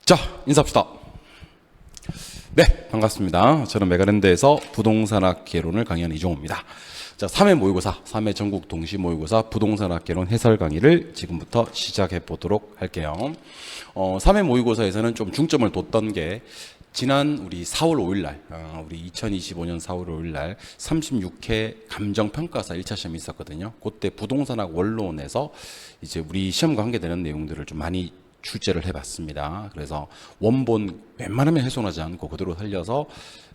자, 인사합시다. 네, 반갑습니다. 저는 메가랜드에서 부동산학 개론을 강의하는 이종호입니다. 자, 3회 모의고사, 3회 전국 동시 모의고사 부동산학 개론 해설 강의를 지금부터 시작해 보도록 할게요. 3회 모의고사에서는 좀 중점을 뒀던 게 지난 우리 4월 5일 날, 우리 2025년 4월 5일 날 36회 감정평가사 1차 시험이 있었거든요. 그때 부동산학 원론에서 이제 우리 시험과 관계되는 내용들을 좀 많이 출제를 해봤습니다. 그래서 원본 웬만하면 훼손하지 않고 그대로 살려서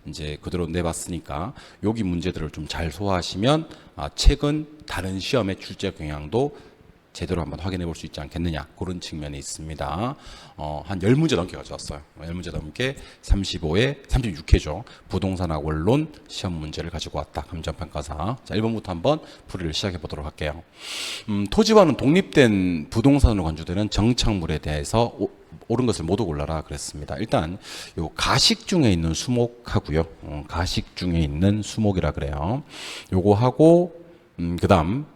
이제 그대로 내봤으니까 여기 문제들을 좀 잘 소화하시면 최근 다른 시험의 출제 경향도 제대로 한번 확인해 볼 수 있지 않겠느냐, 그런 측면이 있습니다. 한 10문제 넘게 가져왔어요. 10문제 넘게 35회, 36회죠. 부동산학 원론 시험 문제를 가지고 왔다. 감정평가사. 자, 1번부터 한번 풀이를 시작해 보도록 할게요. 토지와는 독립된 부동산으로 간주되는 정착물에 대해서 옳은 것을 모두 골라라 그랬습니다. 일단 요 가식 중에 있는 수목하고요. 가식 중에 있는 수목이라 그래요. 요거 하고 그다음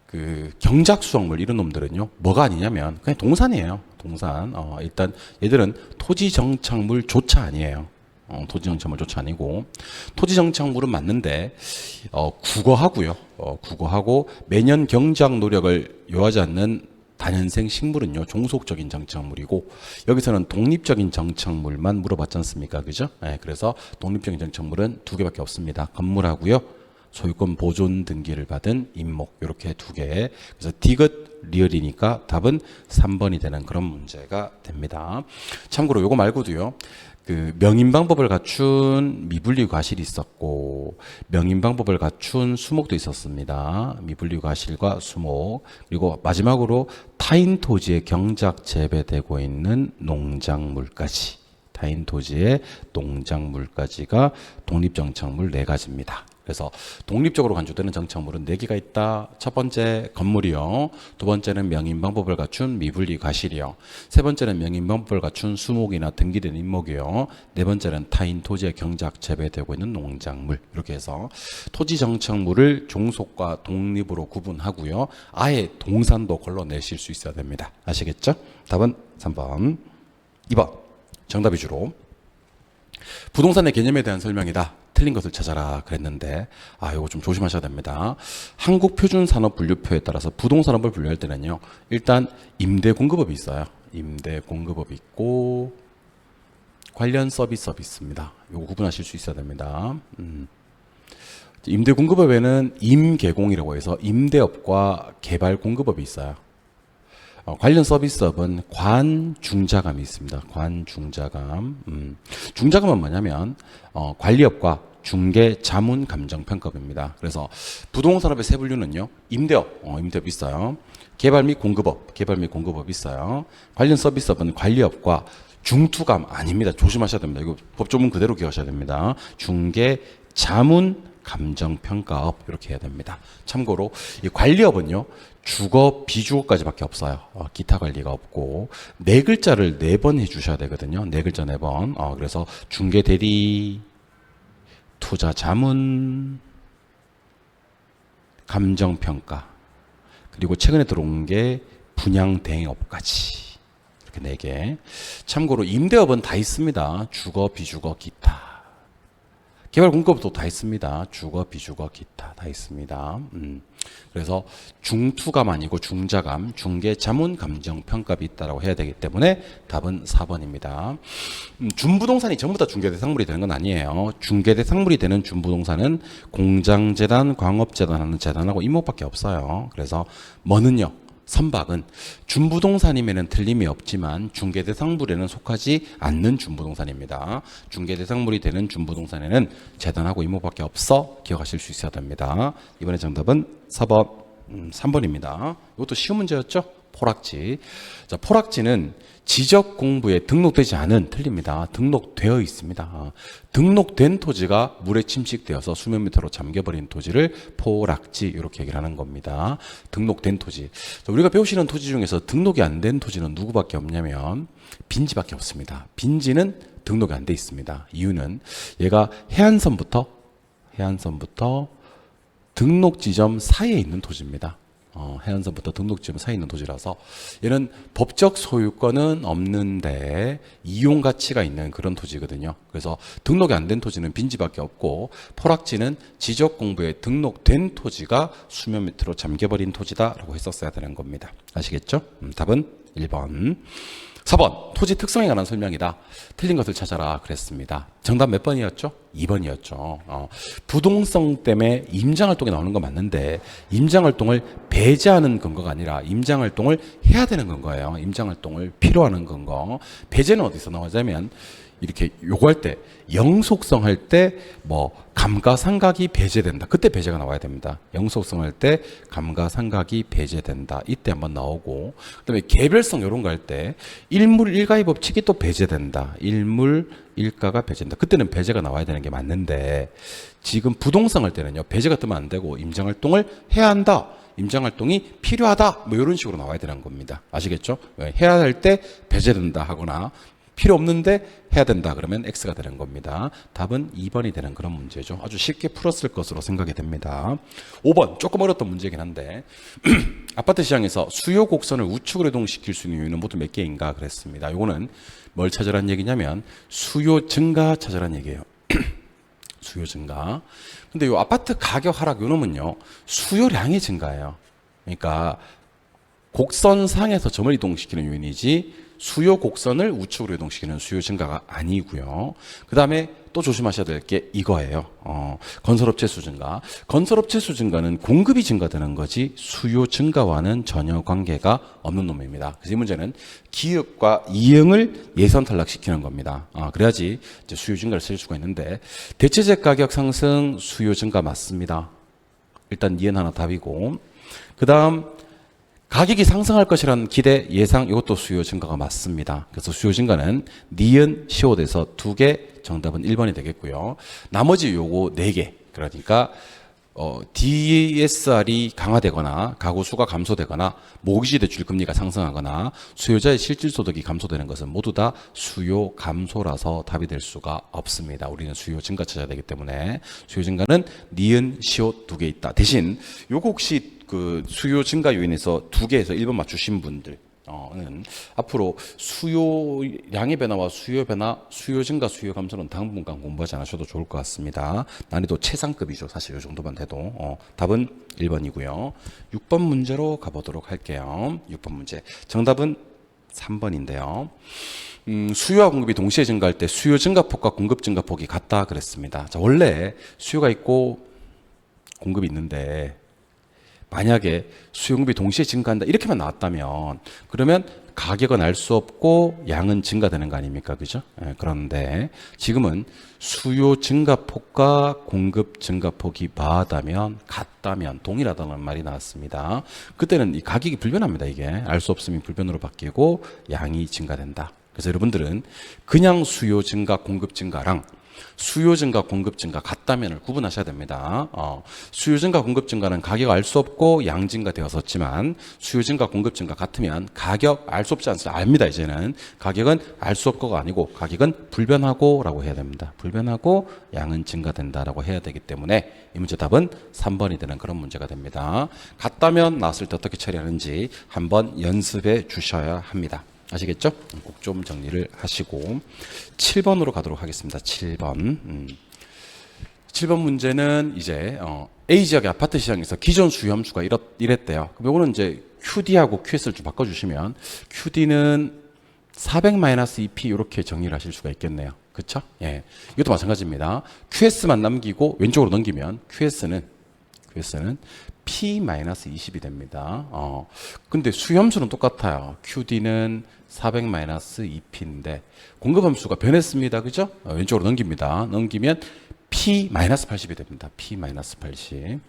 그 경작수확물 이런 놈들은요, 뭐가 아니냐면 그냥 동산이에요. 동산. 일단 얘들은 토지정착물조차 아니에요. 토지정착물조차 아니고, 토지정착물은 맞는데 국어하고요. 국어하고 매년 경작 노력을 요하지 않는 다년생 식물은요, 종속적인 정착물이고, 여기서는 독립적인 정착물만 물어봤지 않습니까? 그죠? 네, 그래서 독립적인 정착물은 두 개밖에 없습니다. 건물하고요, 소유권 보존 등기를 받은 임목, 이렇게 두 개. 그래서 디귿 리얼이니까 답은 3번이 되는 그런 문제가 됩니다. 참고로 요거 말고도요, 그 명인방법을 갖춘 미분리 과실이 있었고, 명인방법을 갖춘 수목도 있었습니다. 미분리 과실과 수목. 그리고 마지막으로 타인 토지에 경작 재배되고 있는 농작물까지. 타인 토지의 농작물까지가 독립정착물 4가지입니다. 그래서 독립적으로 간주되는 정착물은 4개가 있다. 첫 번째 건물이요. 두 번째는 명인방법을 갖춘 미분리 과실이요. 세 번째는 명인방법을 갖춘 수목이나 등기된 임목이요. 네 번째는 타인 토지에 경작 재배되고 있는 농작물. 이렇게 해서 토지 정착물을 종속과 독립으로 구분하고요. 아예 동산도 걸러내실 수 있어야 됩니다. 아시겠죠? 답은 3번. 2번. 정답 위주로. 부동산의 개념에 대한 설명이다. 틀린 것을 찾아라 그랬는데, 이거 좀 조심하셔야 됩니다. 한국표준산업분류표에 따라서 부동산업을 분류할 때는요, 일단 임대공급업이 있어요. 임대공급업이 있고 관련 서비스업이 있습니다. 이거 구분하실 수 있어야 됩니다. 임대공급업에는 임개공이라고 해서 임대업과 개발공급업이 있어요. 관련 서비스업은 관중자감이 있습니다. 관중자감. 중자감은 뭐냐면 관리업과 중개 자문 감정평가업입니다. 그래서 부동산업의 세 분류는요, 임대업, 임대업 있어요. 개발 및 공급업 있어요. 관련 서비스업은 관리업과 중투감 아닙니다. 조심하셔야 됩니다. 이거 법조문 그대로 기억하셔야 됩니다. 중개 자문 감정평가업, 이렇게 해야 됩니다. 참고로 이 관리업은요, 주거 비주거까지밖에 없어요. 기타 관리가 없고 4글자를 4번 해주셔야 되거든요. 4글자 4번. 그래서 중개대리, 투자자문, 감정평가, 그리고 최근에 들어온 게 분양대행업까지, 이렇게 4개. 참고로 임대업은 다 있습니다. 주거, 비주거, 기타. 개발 공급도 다 있습니다. 주거, 비주거, 기타 다 있습니다. 그래서 중투감 아니고 중자감, 중개 자문 감정 평가비 있다라고 해야 되기 때문에 답은 4번입니다. 준부동산이 전부 다 중개 대상물이 되는 건 아니에요. 중개 대상물이 되는 준부동산은 공장재단, 광업재단 하는 재단하고 임목밖에 없어요. 그래서 뭐는요, 선박은 준부동산임에는 틀림이 없지만 중개대상물에는 속하지 않는 준부동산입니다. 중개대상물이 되는 준부동산에는 재단하고 임목밖에 없어 기억하실 수 있어야 됩니다. 이번에 정답은 4번, 3번입니다. 이것도 쉬운 문제였죠? 포락지. 자, 포락지는 지적 공부에 등록되지 않은, 틀립니다. 등록되어 있습니다. 등록된 토지가 물에 침식되어서 수면 밑으로 잠겨버린 토지를 포락지, 이렇게 얘기를 하는 겁니다. 등록된 토지. 우리가 배우시는 토지 중에서 등록이 안 된 토지는 누구밖에 없냐면 빈지밖에 없습니다. 빈지는 등록이 안 돼 있습니다. 이유는 얘가 해안선부터 등록 지점 사이에 있는 토지입니다. 해안선부터 등록지점 사이에 있는 토지라서 얘는 법적 소유권은 없는데 이용 가치가 있는 그런 토지거든요. 그래서 등록이 안 된 토지는 빈지밖에 없고 포락지는 지적 공부에 등록된 토지가 수면 밑으로 잠겨버린 토지다라고 했었어야 되는 겁니다. 아시겠죠? 답은 1번. 4번 토지 특성에 관한 설명이다. 틀린 것을 찾아라 그랬습니다. 정답 몇 번이었죠? 2번이었죠. 부동성 때문에 임장활동이 나오는 거 맞는데 임장활동을 배제하는 근거가 아니라 임장활동을 해야 되는 근거예요. 임장활동을 필요하는 근거. 배제는 어디서 나오냐면 이렇게 요구할 때 영속성 할 때 뭐 감가상각이 배제된다. 그때 배제가 나와야 됩니다. 영속성 할 때 감가상각이 배제된다. 이때 한번 나오고 그다음에 개별성 이런 거 할 때 일물 일가의 법칙이 또 배제된다. 일물 일가가 배제된다. 그때는 배제가 나와야 되는 게 맞는데 지금 부동산 할 때는요. 배제가 뜨면 안 되고 임장활동을 해야 한다. 임장활동이 필요하다. 뭐 이런 식으로 나와야 되는 겁니다. 아시겠죠? 해야 할 때 배제된다 하거나 필요 없는데 해야 된다 그러면 X가 되는 겁니다. 답은 2번이 되는 그런 문제죠. 아주 쉽게 풀었을 것으로 생각이 됩니다. 5번 조금 어렵던 문제이긴 한데 아파트 시장에서 수요 곡선을 우측으로 이동시킬 수 있는 이유는 모두 몇 개인가 그랬습니다. 요거는 뭘 찾으라는 얘기냐면 수요 증가 찾으라는 얘기예요. 수요 증가. 근데 요 아파트 가격 하락 요 놈은요. 수요량이 증가해요. 그러니까 곡선상에서 점을 이동시키는 요인이지 수요 곡선을 우측으로 이동시키는 수요 증가가 아니고요. 그 다음에 또 조심하셔야 될 게 이거예요. 건설업체 수 증가. 건설업체 수 증가는 공급이 증가되는 거지 수요 증가와는 전혀 관계가 없는 놈입니다. 그래서 이 문제는 기업과 이응을 예선 탈락시키는 겁니다. 그래야지 이제 수요 증가를 쓸 수가 있는데 대체재 가격 상승 수요 증가 맞습니다. 일단 니은 하나 답이고 그 다음 가격이 상승할 것이라는 기대 예상 이것도 수요 증가가 맞습니다. 그래서 수요 증가는 니은 시옷에서 2개 정답은 1번이 되겠고요. 나머지 요거 4개 그러니까 DSR이 강화되거나 가구 수가 감소되거나 모기지 대출 금리가 상승하거나 수요자의 실질소득이 감소되는 것은 모두 다 수요 감소라서 답이 될 수가 없습니다. 우리는 수요 증가 찾아야 되기 때문에 수요 증가는 니은 시옷 2개 있다. 대신 요거 혹시 그 수요 증가 요인에서 2개에서 1번 맞추신 분들은 앞으로 수요량의 변화와 수요 변화, 수요 증가, 수요 감소는 당분간 공부하지 않으셔도 좋을 것 같습니다. 난이도 최상급이죠. 사실 이 정도만 돼도. 답은 1번이고요. 6번 문제로 가보도록 할게요. 6번 문제. 정답은 3번인데요. 수요와 공급이 동시에 증가할 때 수요 증가폭과 공급 증가폭이 같다 그랬습니다. 자, 원래 수요가 있고 공급이 있는데 만약에 수요공급이 동시에 증가한다 이렇게만 나왔다면 그러면 가격은 알 수 없고 양은 증가되는 거 아닙니까? 그죠? 그런데 지금은 수요 증가폭과 공급 증가폭이 같다면 동일하다는 말이 나왔습니다. 그때는 이 가격이 불변합니다. 이게 알 수 없으면 불변으로 바뀌고 양이 증가된다. 그래서 여러분들은 그냥 수요 증가 공급 증가랑 수요 증가, 공급 증가 같다면을 구분하셔야 됩니다. 수요 증가, 공급 증가는 가격 알 수 없고 양 증가 되었었지만 수요 증가, 공급 증가 같으면 가격 알 수 없지 않습니다. 압니다. 이제는 가격은 알 수 없고가 아니고 가격은 불변하고라고 해야 됩니다. 불변하고 양은 증가된다라고 해야 되기 때문에 이 문제 답은 3번이 되는 그런 문제가 됩니다. 같다면 나왔을 때 어떻게 처리하는지 한번 연습해 주셔야 합니다. 아시겠죠? 꼭 좀 정리를 하시고 7번으로 가도록 하겠습니다. 7번 7번 문제는 이제 A 지역의 아파트 시장에서 기존 수요 함수가 이랬대요. 그럼 이거는 이제 QD하고 QS를 좀 바꿔주시면 QD는 400-2P 이렇게 정리를 하실 수가 있겠네요. 그렇죠? 예, 이것도 마찬가지입니다. QS만 남기고 왼쪽으로 넘기면 QS는 P-20이 됩니다. 근데 수요함수는 똑같아요. QD는 400-2P인데 공급함수가 변했습니다. 그죠? 왼쪽으로 넘깁니다. 넘기면 P-80이 됩니다. P-80.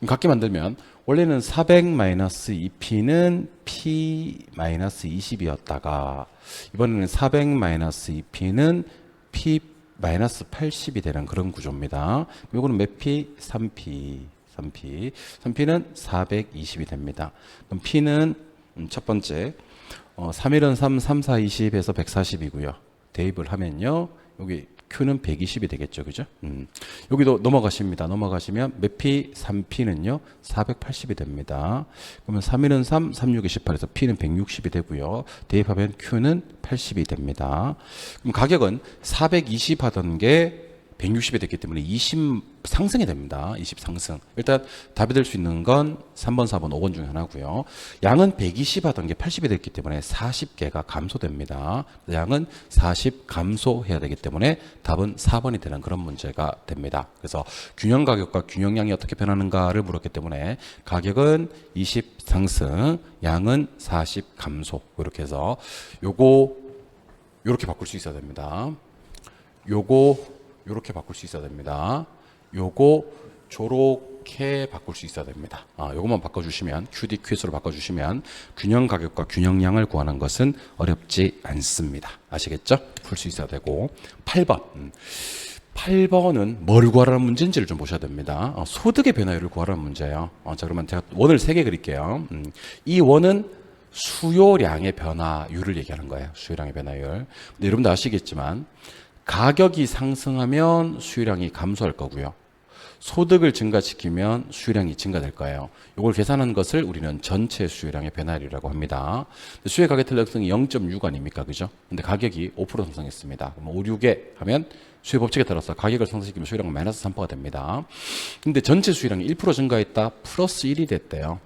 같게 만들면 원래는 400-2P는 P-20이었다가 이번에는 400-2P는 P-80이 되는 그런 구조입니다. 이거는 몇 P? 3P. 3P는 420이 됩니다. 그럼 P는 첫 번째 3일은 3, 3, 4, 20에서 140이고요. 대입을 하면요. 여기 Q는 120이 되겠죠. 그죠? 여기도 넘어가십니다. 넘어가시면 몇 P? 3P는요, 480이 됩니다. 그러면 3일은 3, 36이 18에서 P는 160이 되고요. 대입하면 Q는 80이 됩니다. 그럼 가격은 420 하던 게 160이 됐기 때문에 20 상승이 됩니다. 20 상승. 일단 답이 될 수 있는 건 3번, 4번, 5번 중에 하나고요. 양은 120 하던 게 80이 됐기 때문에 40개가 감소됩니다. 양은 40 감소해야 되기 때문에 답은 4번이 되는 그런 문제가 됩니다. 그래서 균형 가격과 균형량이 어떻게 변하는가를 물었기 때문에 가격은 20 상승, 양은 40 감소. 이렇게 해서 요거 요렇게 바꿀 수 있어야 됩니다. 요렇게 바꿀 수 있어야 됩니다. 요거 저렇게 바꿀 수 있어야 됩니다. 요것만 바꿔주시면 QD, QS로 바꿔주시면 균형 가격과 균형량을 구하는 것은 어렵지 않습니다. 아시겠죠? 풀 수 있어야 되고 8번 8번은 뭘 구하라는 문제인지를 좀 보셔야 됩니다. 소득의 변화율을 구하라는 문제예요. 자, 그러면 제가 원을 3개 그릴게요. 이 원은 수요량의 변화율을 얘기하는 거예요. 수요량의 변화율. 근데 여러분도 아시겠지만 가격이 상승하면 수요량이 감소할 거고요. 소득을 증가시키면 수요량이 증가될 거예요. 이걸 계산한 것을 우리는 전체 수요량의 변화율이라고 합니다. 수요의 가격 탄력성이 0.6 아닙니까? 그죠? 근데 가격이 5% 상승했습니다. 그럼 5, 6에 하면 수요 법칙에 따라서 가격을 상승시키면 수요량은 마이너스 3%가 됩니다. 근데 전체 수요량이 1% 증가했다. 플러스 1이 됐대요.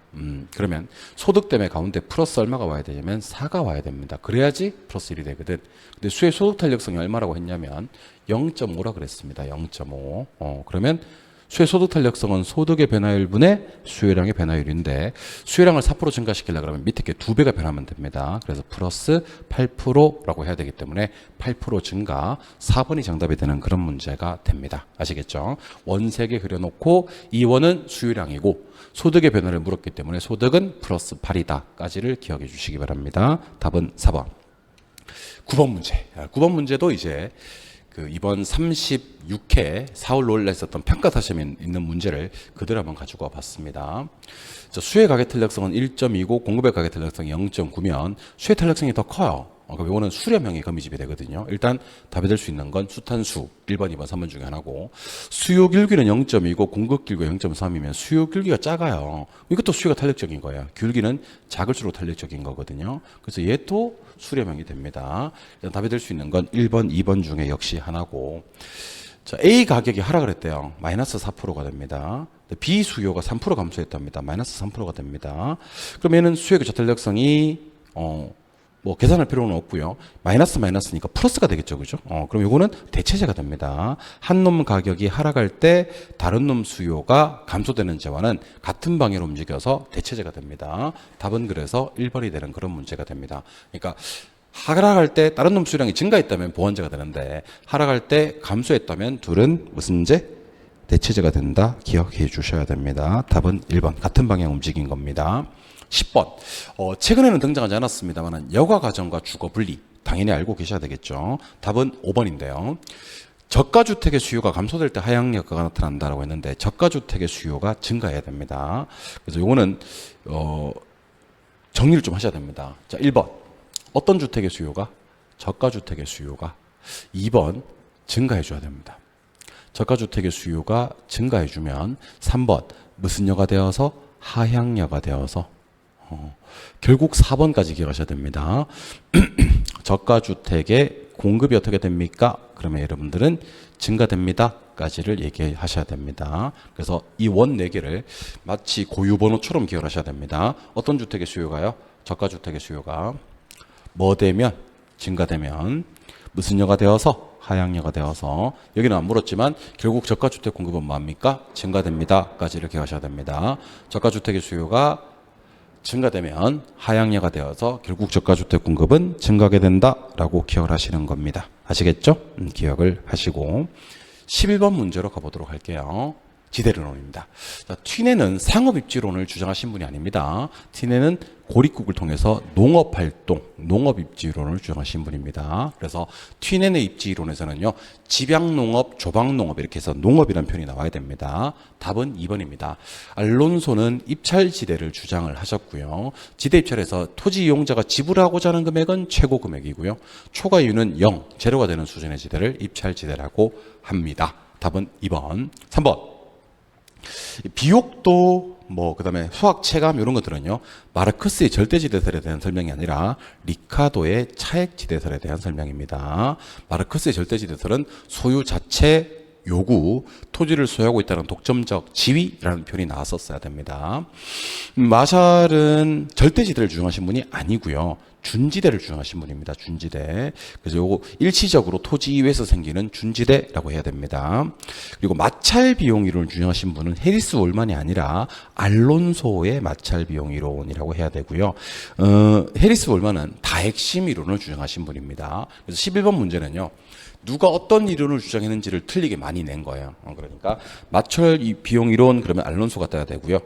그러면 소득 때문에 가운데 플러스 얼마가 와야 되냐면 4가 와야 됩니다. 그래야지 플러스 1이 되거든. 근데 수요의 소득 탄력성이 얼마라고 했냐면 0.5라 그랬습니다. 0.5. 그러면 수요 소득 탄력성은 소득의 변화율분의 수요량의 변화율인데 수요량을 4% 증가시키려고 그러면 밑에 게 2배가 변하면 됩니다. 그래서 플러스 8%라고 해야 되기 때문에 8% 증가 4번이 정답이 되는 그런 문제가 됩니다. 아시겠죠? 원 3개 그려놓고 이 원은 수요량이고 소득의 변화를 물었기 때문에 소득은 플러스 8이다 까지를 기억해 주시기 바랍니다. 답은 4번. 9번 문제. 9번 문제도 이제 이번 36회 4월 5일 날 있었던 평가 타시면 있는 문제를 그대로 한번 가지고 와봤습니다. 수요의 가격 탄력성은 1.2고 공급의 가격 탄력성이 0.9면 수요의 탄력성이 더 커요. 그럼 이거는 수렴형이 거미집이 되거든요. 일단 답이 될 수 있는 건 수탄수 1번, 2번, 3번 중에 하나고 수요 길기는 0.2고 공급 길기가 0.3이면 수요 길기가 작아요. 이것도 수요가 탄력적인 거예요. 길기는 작을수록 탄력적인 거거든요. 그래서 얘도 수렴형이 됩니다. 일단 답이 될 수 있는 건 1번, 2번 중에 역시 하나고 자, A 가격이 하락을 했대요. 마이너스 4%가 됩니다. B 수요가 3% 감소했답니다. 마이너스 3%가 됩니다. 그럼 얘는 수요의 저탄력성이 뭐 계산할 필요는 없고요. 마이너스니까 플러스가 되겠죠. 그죠? 그럼 이거는 대체제가 됩니다. 한 놈 가격이 하락할 때 다른 놈 수요가 감소되는 재화는 같은 방향으로 움직여서 대체제가 됩니다. 답은 그래서 1번이 되는 그런 문제가 됩니다. 그러니까 하락할 때 다른 놈 수요량이 증가했다면 보완제가 되는데 하락할 때 감소했다면 둘은 무슨 문제? 대체제가 된다. 기억해 주셔야 됩니다. 답은 1번. 같은 방향 움직인 겁니다. 10번. 최근에는 등장하지 않았습니다만 여가 과정과 주거 분리 당연히 알고 계셔야 되겠죠. 답은 5번인데요. 저가주택의 수요가 감소될 때 하향 효과가 나타난다라고 했는데 저가주택의 수요가 증가해야 됩니다. 그래서 요거는 정리를 좀 하셔야 됩니다. 자, 1번. 어떤 주택의 수요가? 저가주택의 수요가 2번 증가해 줘야 됩니다. 저가주택의 수요가 증가해 주면 3번 무슨 여가 되어서 하향여가 되어서 결국 4번까지 기억하셔야 됩니다. 저가주택의 공급이 어떻게 됩니까? 그러면 여러분들은 증가됩니다. 까지를 얘기하셔야 됩니다. 그래서 이 원 4개를 마치 고유번호처럼 기억하셔야 됩니다. 어떤 주택의 수요가요? 저가주택의 수요가 뭐 되면? 증가되면 무슨 여가 되어서? 하향여가 되어서 여기는 안 물었지만 결국 저가주택 공급은 뭐합니까? 증가됩니다. 까지를 기억하셔야 됩니다. 저가주택의 수요가 증가되면 하향여가 되어서 결국 저가주택 공급은 증가하게 된다라고 기억을 하시는 겁니다. 아시겠죠? 기억을 하시고 11번 문제로 가보도록 할게요. 지대론입니다. 자, 튀네는 상업입지론을 주장하신 분이 아닙니다. 튀네는 고립국을 통해서 농업활동, 농업입지론을 주장하신 분입니다. 그래서 튀네의 입지론에서는요, 집약농업, 조박농업 이렇게 해서 농업이라는 표현이 나와야 됩니다. 답은 2번입니다. 알론소는 입찰지대를 주장을 하셨고요. 지대 입찰에서 토지 이용자가 지불하고자 하는 금액은 최고 금액이고요. 초과 이유는 0, 제로가 되는 수준의 지대를 입찰지대라고 합니다. 답은 2번. 3번. 비옥도 그다음에 수학 체감 이런 것들은요, 마르크스의 절대지대설에 대한 설명이 아니라 리카도의 차액지대설에 대한 설명입니다. 마르크스의 절대지대설은 소유 자체 요구, 토지를 소유하고 있다는 독점적 지위라는 표현이 나왔었어야 됩니다. 마샬은 절대지대를 주장하신 분이 아니고요, 준지대를 주장하신 분입니다. 준지대. 그래서 요거 일시적으로 토지 이외에서 생기는 준지대라고 해야 됩니다. 그리고 마찰 비용 이론을 주장하신 분은 해리스 월만이 아니라 알론소의 마찰 비용 이론이라고 해야 되고요. 해리스 월만은 다핵심 이론을 주장하신 분입니다. 그래서 11번 문제는요, 누가 어떤 이론을 주장했는지를 틀리게 많이 낸 거예요. 그러니까 마찰 비용 이론 그러면 알론소가 떠야 되고요.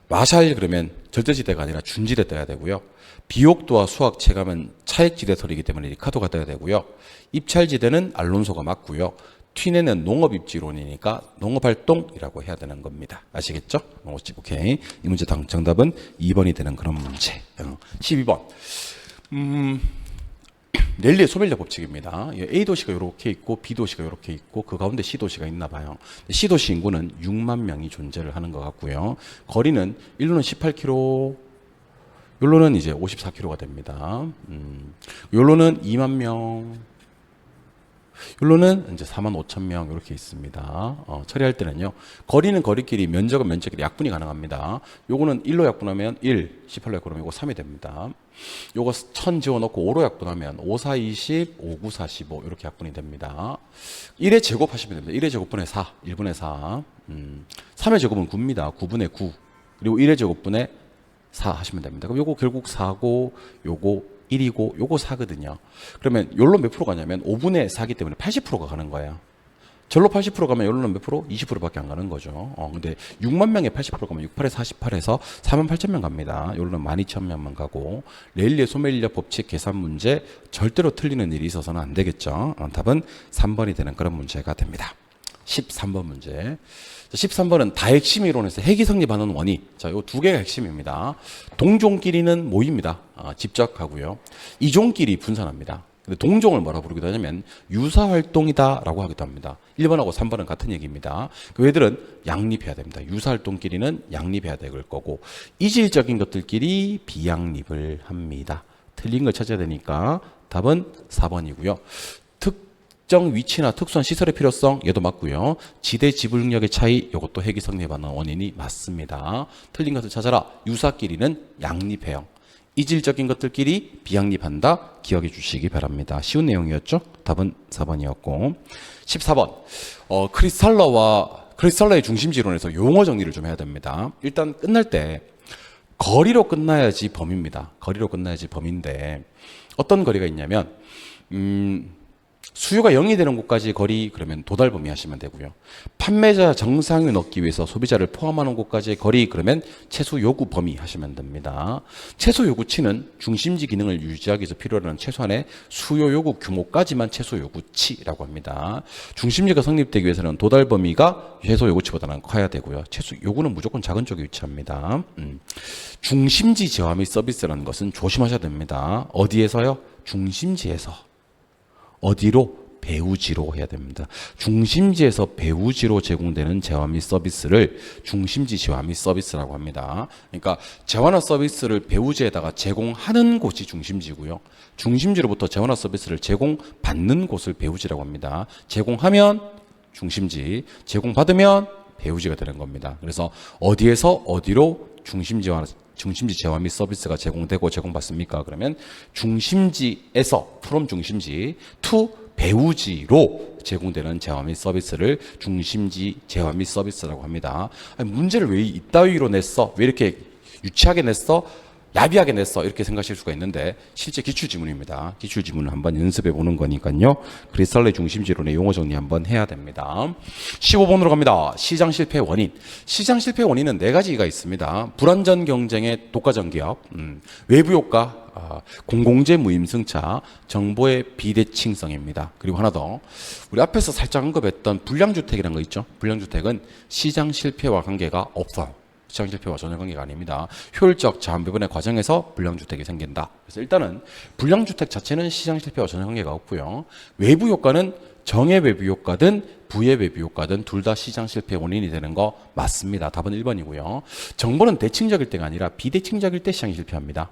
마샬 그러면 절대지대가 아니라 준지대 떠야 되고요. 비옥도와 수학 체감은 차액지대설이기 때문에 리카도가 떠야 되고요. 입찰지대는 알론소가 맞고요. 튀네는 농업입지론이니까 농업활동이라고 해야 되는 겁니다. 아시겠죠? 오케이. 이 문제 정답은 2번이 되는 그런 문제. 12번. 랠리의 소멸자 법칙입니다. A도시가 이렇게 있고 B도시가 이렇게 있고 그 가운데 C도시가 있나 봐요. C도시 인구는 6만 명이 존재를 하는 것 같고요. 거리는 일로는 18km, 요로는 이제 54km가 됩니다. 요로는 2만 명, 요로는 이제 4만 5천 명 이렇게 있습니다. 처리할 때는요, 거리는 거리끼리, 면적은 면적끼리 약분이 가능합니다. 요거는 1로 약분하면 1, 18로 약분하면 요거 3이 됩니다. 요거 1000 지워넣고 5로 약분하면 5, 4, 20, 5, 9, 45 이렇게 약분이 됩니다. 1의 제곱 하시면 됩니다. 1의 제곱분의 4, 1분의 4. 3의 제곱은 9입니다. 9분의 9. 그리고 1의 제곱분의 4 하시면 됩니다. 그럼 요거 결국 4고 요거 1이고 요거 4거든요. 그러면 요로 몇 프로 가냐면 5분의 4기 때문에 80%가 가는 거예요. 절로 80% 가면 요로는 몇 프로? 20%밖에 안 가는 거죠. 근데 6만 명에 80% 가면 6, 8에 48에서 4만 8천 명 갑니다. 요로는 12,000명만 가고, 레일리의 소멸인력 법칙 계산 문제 절대로 틀리는 일이 있어서는 안 되겠죠. 답은 3번이 되는 그런 문제가 됩니다. 13번 문제. 13번은 다핵심 이론에서 핵이 성립하는 원인. 자, 요 두 개가 핵심입니다. 동종끼리는 모입니다. 집적하고요. 이종끼리 분산합니다. 근데 동종을 뭐라고 부르기도 하냐면 유사활동이다라고 하기도 합니다. 1번하고 3번은 같은 얘기입니다. 그 애들은 양립해야 됩니다. 유사활동끼리는 양립해야 될 거고, 이질적인 것들끼리 비양립을 합니다. 틀린 걸 찾아야 되니까 답은 4번이고요. 특정 위치나 특수한 시설의 필요성, 얘도 맞고요. 지대 지불력의 차이, 이것도 핵이 성립하는 원인이 맞습니다. 틀린 것을 찾아라. 유사끼리는 양립해요. 이질적인 것들끼리 비양립한다. 기억해 주시기 바랍니다. 쉬운 내용이었죠? 답은 4번이었고. 14번. 크리스탈러의 중심지론에서 용어 정리를 좀 해야 됩니다. 일단 끝날 때 거리로 끝나야지 범위입니다. 거리로 끝나야지 범위인데, 어떤 거리가 있냐면 수요가 0이 되는 곳까지 거리, 그러면 도달 범위 하시면 되고요. 판매자 정상을 얻기 위해서 소비자를 포함하는 곳까지의 거리, 그러면 최소 요구 범위 하시면 됩니다. 최소 요구치는 중심지 기능을 유지하기 위해서 필요한 최소한의 수요 요구 규모까지만 최소 요구치라고 합니다. 중심지가 성립되기 위해서는 도달 범위가 최소 요구치보다는 커야 되고요. 최소 요구는 무조건 작은 쪽에 위치합니다. 중심지 제화 및 서비스라는 것은 조심하셔야 됩니다. 어디에서요? 중심지에서. 어디로? 배후지로 해야 됩니다. 중심지에서 배후지로 제공되는 재화 및 서비스를 중심지 재화 및 서비스라고 합니다. 그러니까 재화나 서비스를 배후지에다가 제공하는 곳이 중심지고요. 중심지로부터 재화나 서비스를 제공받는 곳을 배후지라고 합니다. 제공하면 중심지, 제공받으면 배후지가 되는 겁니다. 그래서 어디에서 어디로 중심지 재화 및 서비스가 제공되고 제공받습니까? 그러면 중심지에서 from 중심지 to 배후지로 제공되는 재화 및 서비스를 중심지 재화 및 서비스라고 합니다. 아니, 문제를 왜 이따위로 냈어? 왜 이렇게 유치하게 냈어? 야비하게 냈어 이렇게 생각하실 수가 있는데 실제 기출지문입니다. 기출지문을 한번 연습해 보는 거니까요. 그리스탈의 중심지론의 용어 정리 한번 해야 됩니다. 15번으로 갑니다. 시장 실패 원인. 시장 실패 원인은 네 가지가 있습니다. 불완전 경쟁의 독과점 기업, 외부 효과, 공공재 무임승차, 정보의 비대칭성입니다. 그리고 하나 더, 우리 앞에서 살짝 언급했던 불량주택이라는 거 있죠. 불량주택은 시장 실패와 관계가 없어. 시장 실패와 전혀 관계가 아닙니다. 효율적 자원 배분의 과정에서 불량주택이 생긴다. 그래서 일단은 불량주택 자체는 시장 실패와 전혀 관계가 없고요. 외부 효과는 정의 외부 효과든 부의 외부 효과든 둘 다 시장 실패 원인이 되는 거 맞습니다. 답은 1번이고요. 정보는 대칭적일 때가 아니라 비대칭적일 때 시장이 실패합니다.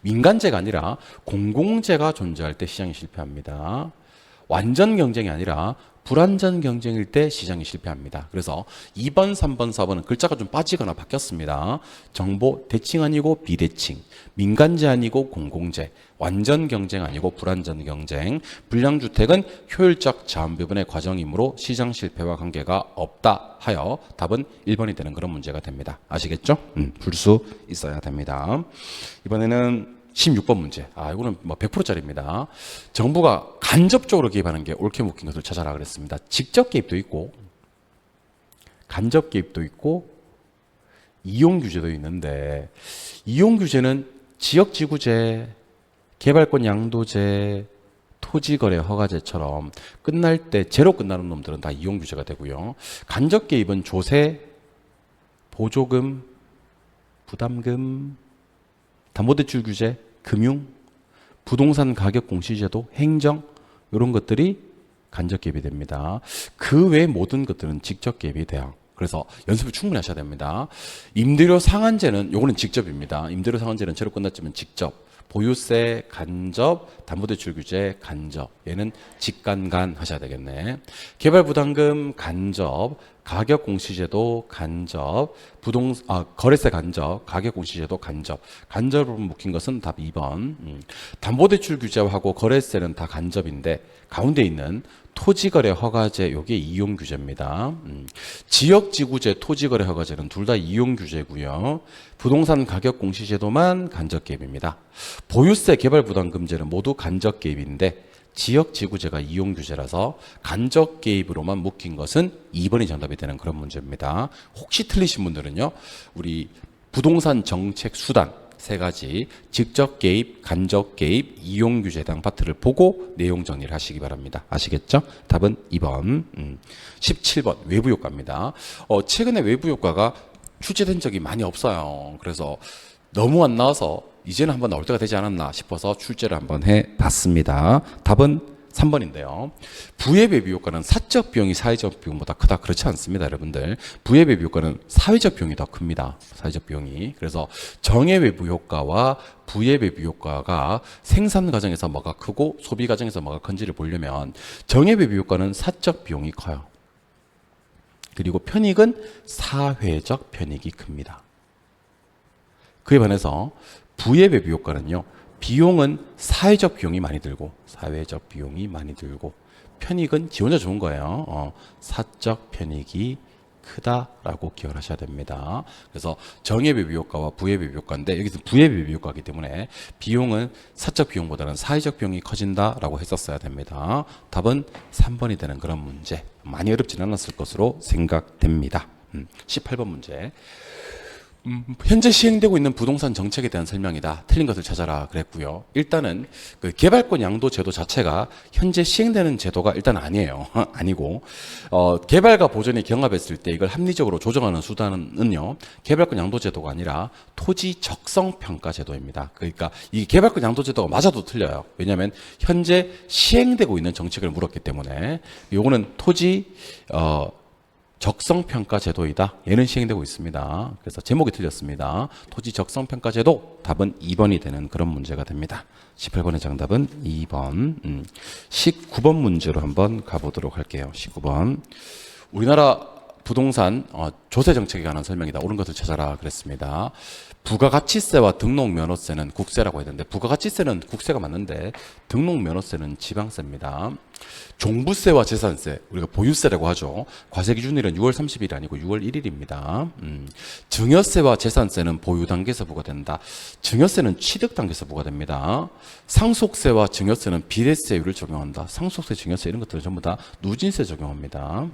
민간재가 아니라 공공재가 존재할 때 시장이 실패합니다. 완전 경쟁이 아니라 불완전 경쟁일 때 시장이 실패합니다. 그래서 2번, 3번, 4번은 글자가 좀 빠지거나 바뀌었습니다. 정보 대칭 아니고 비대칭, 민간재 아니고 공공재, 완전 경쟁 아니고 불완전 경쟁, 불량주택은 효율적 자원 배분의 과정이므로 시장 실패와 관계가 없다 하여 답은 1번이 되는 그런 문제가 됩니다. 아시겠죠? 풀 수 있어야 됩니다. 이번에는 16번 문제. 이거는 뭐 100%짜리입니다. 정부가 간접적으로 개입하는 게 옳게 묶인 것을 찾아라 그랬습니다. 직접 개입도 있고, 간접 개입도 있고, 이용 규제도 있는데, 이용 규제는 지역지구제, 개발권 양도제, 토지거래 허가제처럼 끝날 때 제로 끝나는 놈들은 다 이용 규제가 되고요. 간접 개입은 조세, 보조금, 부담금, 담보대출 규제, 금융, 부동산 가격 공시제도, 행정 이런 것들이 간접 개입이 됩니다. 그 외 모든 것들은 직접 개입이 돼요. 그래서 연습을 충분히 하셔야 됩니다. 임대료 상한제는 요거는 직접입니다. 임대료 상한제는 제로 끝났지만 직접. 보유세 간접, 담보대출 규제 간접. 얘는 직간간 하셔야 되겠네. 개발부담금 간접, 가격공시제도 간접, 거래세 간접, 가격공시제도 간접. 간접으로 묶인 것은 답 2번. 담보대출 규제하고 거래세는 다 간접인데 가운데 있는 토지거래 허가제 요게 이용 규제입니다. 지역지구제, 토지거래 허가제는 둘 다 이용 규제고요. 부동산 가격 공시제도만 간접 개입입니다. 보유세, 개발부담금제는 모두 간접 개입인데 지역지구제가 이용 규제라서 간접 개입으로만 묶인 것은 2번이 정답이 되는 그런 문제입니다. 혹시 틀리신 분들은요, 우리 부동산 정책 수단 세 가지 직접 개입, 간접 개입, 이용 규제 해당 파트를 보고 내용 정리를 하시기 바랍니다. 아시겠죠? 답은 2번. 17번 외부 효과입니다. 최근에 외부 효과가 출제된 적이 많이 없어요. 그래서 너무 안 나와서 이제는 한번 나올 때가 되지 않았나 싶어서 출제를 한번 해봤습니다. 답은 3번인데요. 부의 배비 효과는 사적 비용이 사회적 비용보다 크다. 그렇지 않습니다, 여러분들. 부의 배비 효과는 사회적 비용이 더 큽니다. 사회적 비용이. 그래서 정의 외부 효과와 부의 배비 효과가 생산 과정에서 뭐가 크고 소비 과정에서 뭐가 큰지를 보려면 정의 배비 효과는 사적 비용이 커요. 그리고 편익은 사회적 편익이 큽니다. 그에 반해서 부의 배비 효과는요. 비용은 사회적 비용이 많이 들고 사회적 비용이 많이 들고 편익은 지 혼자 좋은 거예요. 사적 편익이 크다라고 기억하셔야 됩니다. 그래서 정의 배비 효과와 부의 배비 효과인데 여기서 부의 배비 효과이기 때문에 비용은 사적 비용보다는 사회적 비용이 커진다라고 했었어야 됩니다. 답은 3번이 되는 그런 문제. 많이 어렵진 않았을 것으로 생각됩니다. 18번 문제. 현재 시행되고 있는 부동산 정책에 대한 설명이다. 틀린 것을 찾아라 그랬고요. 일단은 그 개발권 양도 제도 자체가 현재 시행되는 제도가 일단 아니에요. 아니고 개발과 보전이 경합했을 때 이걸 합리적으로 조정하는 수단은요. 개발권 양도 제도가 아니라 토지 적성 평가 제도입니다. 그러니까 이 개발권 양도 제도가 맞아도 틀려요. 왜냐하면 현재 시행되고 있는 정책을 물었기 때문에 요거는 토지 적성평가 제도이다. 얘는 시행되고 있습니다. 그래서 제목이 틀렸습니다. 토지 적성평가 제도 답은 2번이 되는 그런 문제가 됩니다. 18번의 정답은 2번. 19번 문제로 한번 가보도록 할게요. 19번. 우리나라 부동산 조세 정책에 관한 설명이다. 옳은 것을 찾아라 그랬습니다. 부가가치세와 등록면허세는 국세라고 했는데 부가가치세는 국세가 맞는데 등록면허세는 지방세입니다. 종부세와 재산세, 우리가 보유세라고 하죠. 과세 기준일은 6월 30일이 아니고 6월 1일입니다. 증여세와 재산세는 보유 단계에서 부과된다. 증여세는 취득 단계에서 부과됩니다. 상속세와 증여세는 비례세율을 적용한다. 상속세, 증여세 이런 것들은 전부 다 누진세 적용합니다.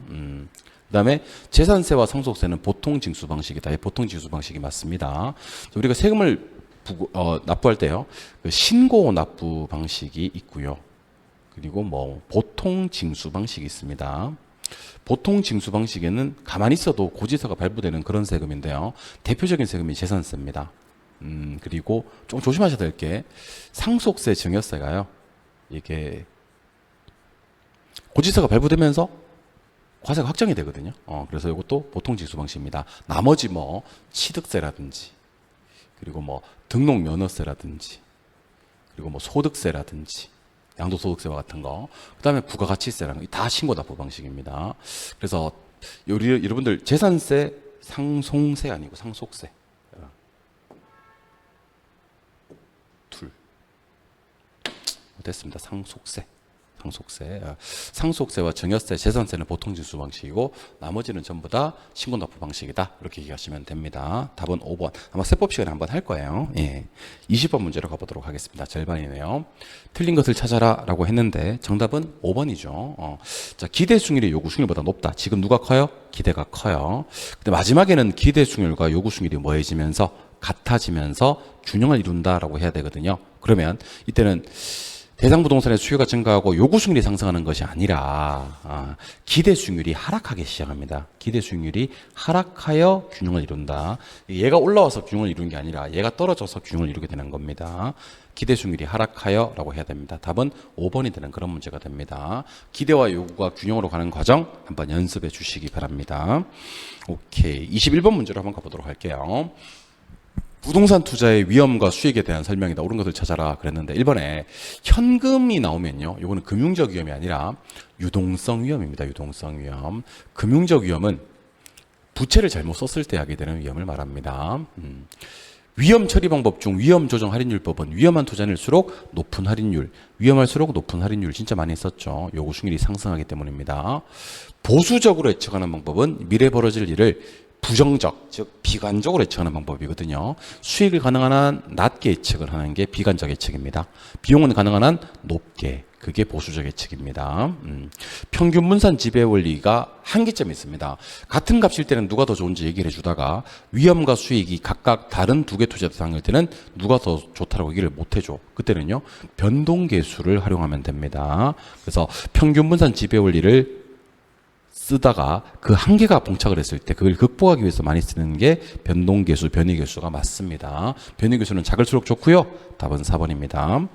그다음에 재산세와 상속세는 보통 징수 방식이다. 보통 징수 방식이 맞습니다. 우리가 세금을 납부할 때요, 그 신고 납부 방식이 있고요. 그리고 뭐 보통 징수 방식이 있습니다. 보통 징수 방식에는 가만히 있어도 고지서가 발부되는 그런 세금인데요. 대표적인 세금이 재산세입니다. 그리고 좀 조심하셔야 될 게 상속세, 증여세가요, 이게 고지서가 발부되면서 과세가 확정이 되거든요. 그래서 이것도 보통 징수 방식입니다. 나머지 뭐 취득세라든지, 그리고 뭐 등록면허세라든지, 그리고 뭐 소득세라든지, 양도소득세와 같은 거, 그 다음에 부가가치세라는 거 다 신고 납부 방식입니다. 그래서 여러분들 재산세, 상속세 아니고 상속세 둘 됐습니다. 상속세와 증여세, 재산세는 보통 징수 방식이고 나머지는 전부 다 신고 납부 방식이다. 이렇게 얘기하시면 됩니다. 답은 5번. 아마 세법 시간에 한번 할 거예요. 예. 20번 문제로 가보도록 하겠습니다. 절반이네요. 틀린 것을 찾아라 라고 했는데 정답은 5번이죠. 자, 기대 승률이 요구 승률보다 높다. 지금 누가 커요? 기대가 커요. 근데 마지막에는 기대 승률과 요구 승률이 뭐해지면서 같아지면서 균형을 이룬다라고 해야 되거든요. 그러면 이때는 대상 부동산의 수요가 증가하고 요구 수익률이 상승하는 것이 아니라 기대 수익률이 하락하기 시작합니다. 기대 수익률이 하락하여 균형을 이룬다. 얘가 올라와서 균형을 이루는 게 아니라 얘가 떨어져서 균형을 이루게 되는 겁니다. 기대 수익률이 하락하여 라고 해야 됩니다. 답은 5번이 되는 그런 문제가 됩니다. 기대와 요구가 균형으로 가는 과정 한번 연습해 주시기 바랍니다. 오케이. 21번 문제로 한번 가보도록 할게요. 부동산 투자의 위험과 수익에 대한 설명이다. 옳은 것을 찾아라 그랬는데 1번에 현금이 나오면요, 이거는 금융적 위험이 아니라 유동성 위험입니다. 유동성 위험. 금융적 위험은 부채를 잘못 썼을 때 하게 되는 위험을 말합니다. 위험 처리 방법 중 위험 조정 할인율법은 위험한 투자일수록 높은 할인율, 위험할수록 높은 할인율 진짜 많이 썼죠. 요구 수익률이 상승하기 때문입니다. 보수적으로 예측하는 방법은 미래 벌어질 일을 부정적, 즉 비관적으로 예측하는 방법이거든요. 수익을 가능한 한 낮게 예측을 하는 게 비관적 예측입니다. 비용은 가능한 한 높게, 그게 보수적 예측입니다. 평균 분산 지배 원리가 한계점이 있습니다. 같은 값일 때는 누가 더 좋은지 얘기를 해주다가 위험과 수익이 각각 다른 두 개 투자 대상일 때는 누가 더 좋다라고 얘기를 못 해줘. 그때는요, 변동계수를 활용하면 됩니다. 그래서 평균 분산 지배 원리를 쓰다가 그 한계가 봉착을 했을 때 그걸 극복하기 위해서 많이 쓰는 게 변동계수, 변이계수가 맞습니다. 변이계수는 작을수록 좋고요. 답은 4번입니다.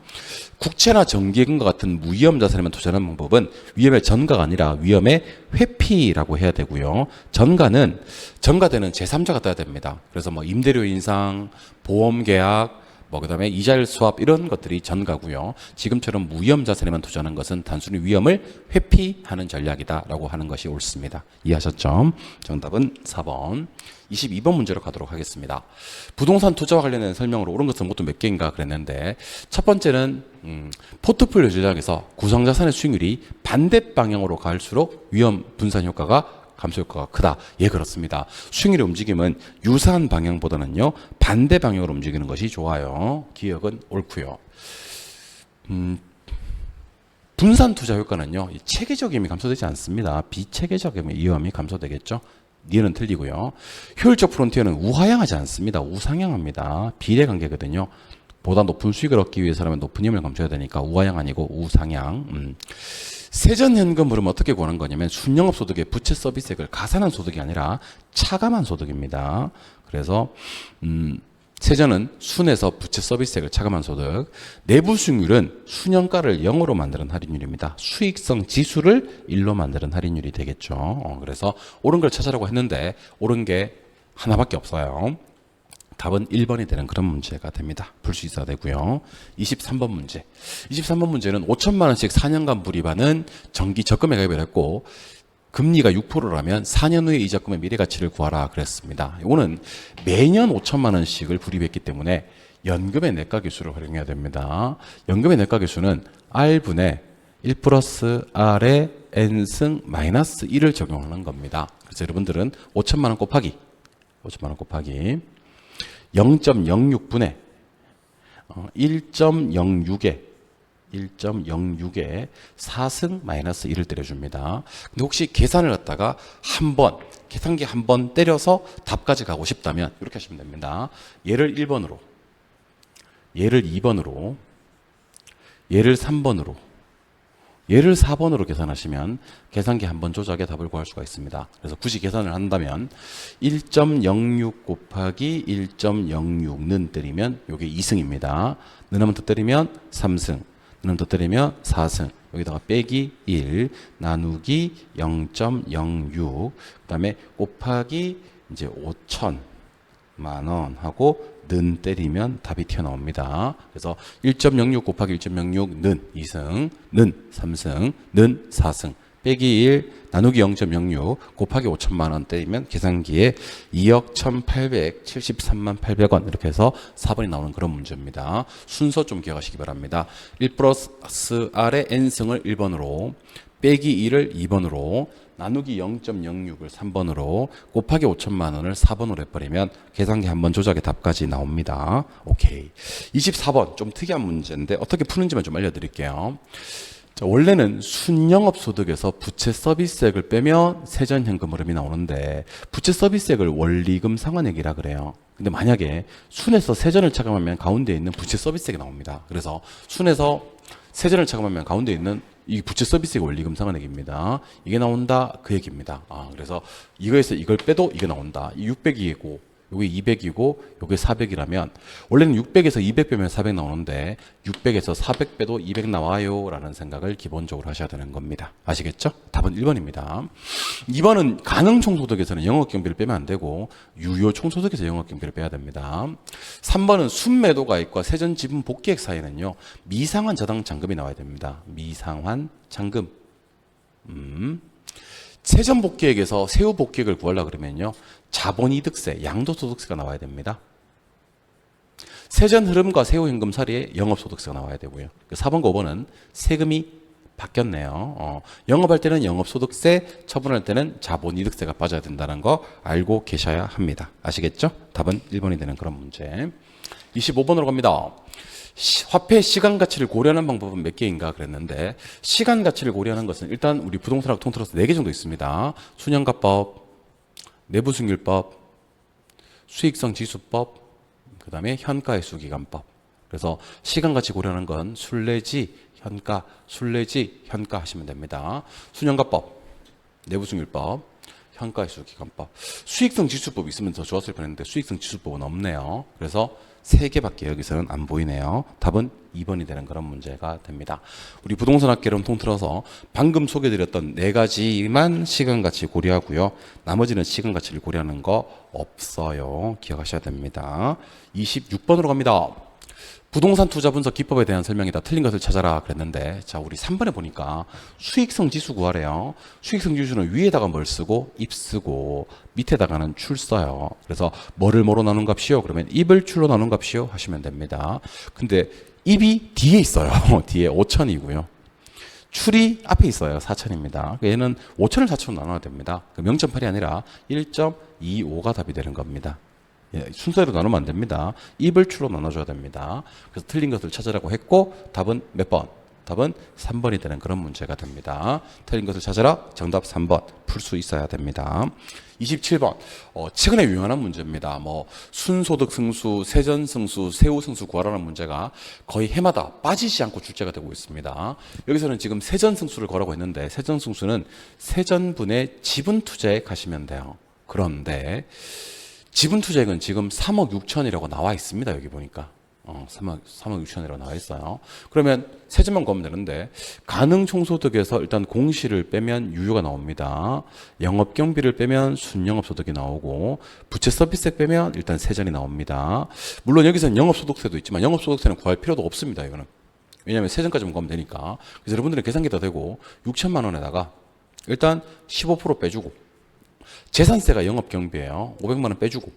국채나 정기예금과 같은 무위험 자산에만 투자하는 방법은 위험의 전가가 아니라 위험의 회피라고 해야 되고요. 전가되는 제3자가 떠야 됩니다. 그래서 뭐 임대료 인상, 보험계약, 그다음에 이자율 수합 이런 것들이 전가고요. 지금처럼 무위험 자산에만 투자하는 것은 단순히 위험을 회피하는 전략이다라고 하는 것이 옳습니다. 이해하셨죠? 정답은 4번. 22번 문제로 가도록 하겠습니다. 부동산 투자와 관련된 설명으로 옳은 것은 모두 몇 개인가 그랬는데 첫 번째는 포트폴리오 전략에서 구성자산의 수익률이 반대 방향으로 갈수록 위험 분산 효과가 감소 효과가 크다. 예, 그렇습니다. 수익률의 움직임은 유사한 방향보다는요, 반대 방향으로 움직이는 것이 좋아요. 기억은 옳고요. 분산 투자 효과는요, 체계적 위험이 감소되지 않습니다. 비체계적 위험이 감소되겠죠. 니은 틀리고요. 효율적 프론티어는 우하향하지 않습니다. 우상향합니다. 비례관계거든요. 보다 높은 수익을 얻기 위해서라면 높은 위험을 감소해야 되니까 우하향 아니고 우상향. 세전현금 흐름은 어떻게 구하는 거냐면 순영업 소득의 부채 서비스액을 가산한 소득이 아니라 차감한 소득입니다. 그래서 세전은 순에서 부채 서비스액을 차감한 소득, 내부 수익률은 순영가를 0으로 만드는 할인율입니다. 수익성 지수를 1로 만드는 할인율이 되겠죠. 그래서 옳은 걸 찾아라고 했는데 옳은 게 하나밖에 없어요. 답은 1번이 되는 그런 문제가 됩니다. 풀 수 있어야 되고요. 23번 문제. 23번 문제는 5천만 원씩 4년간 불입하는 정기 적금에 가입을 했고 금리가 6%라면 4년 후에 이 적금의 미래가치를 구하라 그랬습니다. 이거는 매년 5천만 원씩을 불입했기 때문에 연금의 내과계수를 활용해야 됩니다. 연금의 내과계수는 R분의 1 플러스 R에 N승 마이너스 1을 적용하는 겁니다. 그래서 여러분들은 5천만 원 곱하기 0.06분의 1.06에 4승 마이너스 1을 때려줍니다. 근데 혹시 계산을 갖다가 계산기 한 번 때려서 답까지 가고 싶다면 이렇게 하시면 됩니다. 얘를 1번으로, 얘를 2번으로, 얘를 3번으로, 얘를 4번으로 계산하시면 계산기 한 번 조작해 답을 구할 수가 있습니다. 그래서 굳이 계산을 한다면 1.06 곱하기 1.06는 때리면 이게 2승입니다. 는 한번 더 때리면 3승, 는 더 때리면 4승, 여기다가 빼기 1 나누기 0.06 그다음에 곱하기 이제 5천만 원 하고 는 때리면 답이 튀어나옵니다. 그래서 1.06 곱하기 1.06 는 2승, 는 3승, 는 4승, 빼기 1 나누기 0.06 곱하기 5천만 원 때리면 계산기에 2억 1,873만 800원 이렇게 해서 4번이 나오는 그런 문제입니다. 순서 좀 기억하시기 바랍니다. 1 플러스 R의 N승을 1번으로, 빼기 2를 2번으로, 나누기 0.06을 3번으로, 곱하기 5천만 원을 4번으로 해버리면 계산기 한번 조작의 답까지 나옵니다. 오케이. 24번 좀 특이한 문제인데 어떻게 푸는지만 좀 알려드릴게요. 자, 원래는 순영업소득에서 부채 서비스액을 빼면 세전현금 흐름이 나오는데 부채 서비스액을 원리금 상환액이라 그래요. 근데 만약에 순에서 세전을 차감하면 가운데 있는 부채 서비스액이 나옵니다. 그래서 순에서 세전을 차감하면 가운데 있는 이 부채 서비스액 원리금 상환액입니다. 이게 나온다 그 얘기입니다. 그래서 이거에서 이걸 빼도 이게 나온다. 이 600이고 요게 200이고 요게 400이라면 원래는 600에서 200 빼면 400 나오는데 600에서 400 빼도 200 나와요 라는 생각을 기본적으로 하셔야 되는 겁니다. 아시겠죠? 답은 1번입니다. 2번은 가능총소득에서는 영업경비를 빼면 안 되고 유효총소득에서 영업경비를 빼야 됩니다. 3번은 순매도가액과 세전지분 복귀액 사이는요 미상환 저당 잔금이 나와야 됩니다. 미상환 잔금. 세전 복귀액에서 세후 복귀액을 구하려고 그러면요 자본이득세, 양도소득세가 나와야 됩니다. 세전 흐름과 세후 현금 사리에 영업소득세가 나와야 되고요. 4번과 5번은 세금이 바뀌었네요. 영업할 때는 영업소득세, 처분할 때는 자본이득세가 빠져야 된다는 거 알고 계셔야 합니다. 아시겠죠? 답은 1번이 되는 그런 문제. 25번으로 갑니다. 화폐 시간 가치를 고려하는 방법은 몇 개인가 그랬는데 시간 가치를 고려하는 것은 일단 우리 부동산학 통틀어서 4개 정도 있습니다. 순영가법, 내부승률법, 수익성 지수법, 그 다음에 현가회수기간법. 그래서 시간 가치 고려하는 건 순례지, 현가, 순례지, 현가 하시면 됩니다. 순영가법, 내부승률법, 현가회수기간법. 수익성 지수법 있으면 더 좋았을 뻔했는데 수익성 지수법은 없네요. 그래서 3개밖에 여기서는 안 보이네요. 답은 2번이 되는 그런 문제가 됩니다. 우리 부동산학개론 통틀어서 방금 소개드렸던 4가지만 시간가치 고려하고요. 나머지는 시간가치를 고려하는 거 없어요. 기억하셔야 됩니다. 26번으로 갑니다. 부동산 투자 분석 기법에 대한 설명이다. 틀린 것을 찾아라 그랬는데 자 우리 3번에 보니까 수익성 지수 구하래요. 수익성 지수는 위에다가 뭘 쓰고 입 쓰고 밑에다가는 출 써요. 그래서 뭐를 뭐로 나눈 값이요? 그러면 입을 출로 나눈 값이요? 하시면 됩니다. 근데 입이 뒤에 있어요. 뒤에 5천이고요. 출이 앞에 있어요. 4천입니다. 얘는 5천을 4천으로 나눠야 됩니다. 0.8이 아니라 1.25가 답이 되는 겁니다. 예, 순서대로 나누면 안 됩니다. 입을 출로 나눠줘야 됩니다. 그래서 틀린 것을 찾으라고 했고 답은 몇 번? 답은 3번이 되는 그런 문제가 됩니다. 틀린 것을 찾아라. 정답 3번 풀 수 있어야 됩니다. 27번 최근에 유행하는 문제입니다. 뭐 순소득 승수, 세전 승수, 세후 승수 구하라는 문제가 거의 해마다 빠지지 않고 출제가 되고 있습니다. 여기서는 지금 세전 승수를 거라고 했는데 세전 승수는 세전분의 지분 투자에 가시면 돼요. 그런데 지분 투자액은 지금 3억 6천이라고 나와 있습니다. 여기 보니까 3억 6천이라고 나와 있어요. 그러면 세전만 구하면 되는데 가능총소득에서 일단 공시를 빼면 유효가 나옵니다. 영업경비를 빼면 순영업소득이 나오고 부채 서비스액 빼면 일단 세전이 나옵니다. 물론 여기서는 영업소득세도 있지만 영업소득세는 구할 필요도 없습니다. 이거는 왜냐하면 세전까지만 구하면 되니까. 그래서 여러분들은 계산기 다 되고 6천만 원에다가 일단 15% 빼주고 재산세가 영업경비예요. 500만 원 빼주고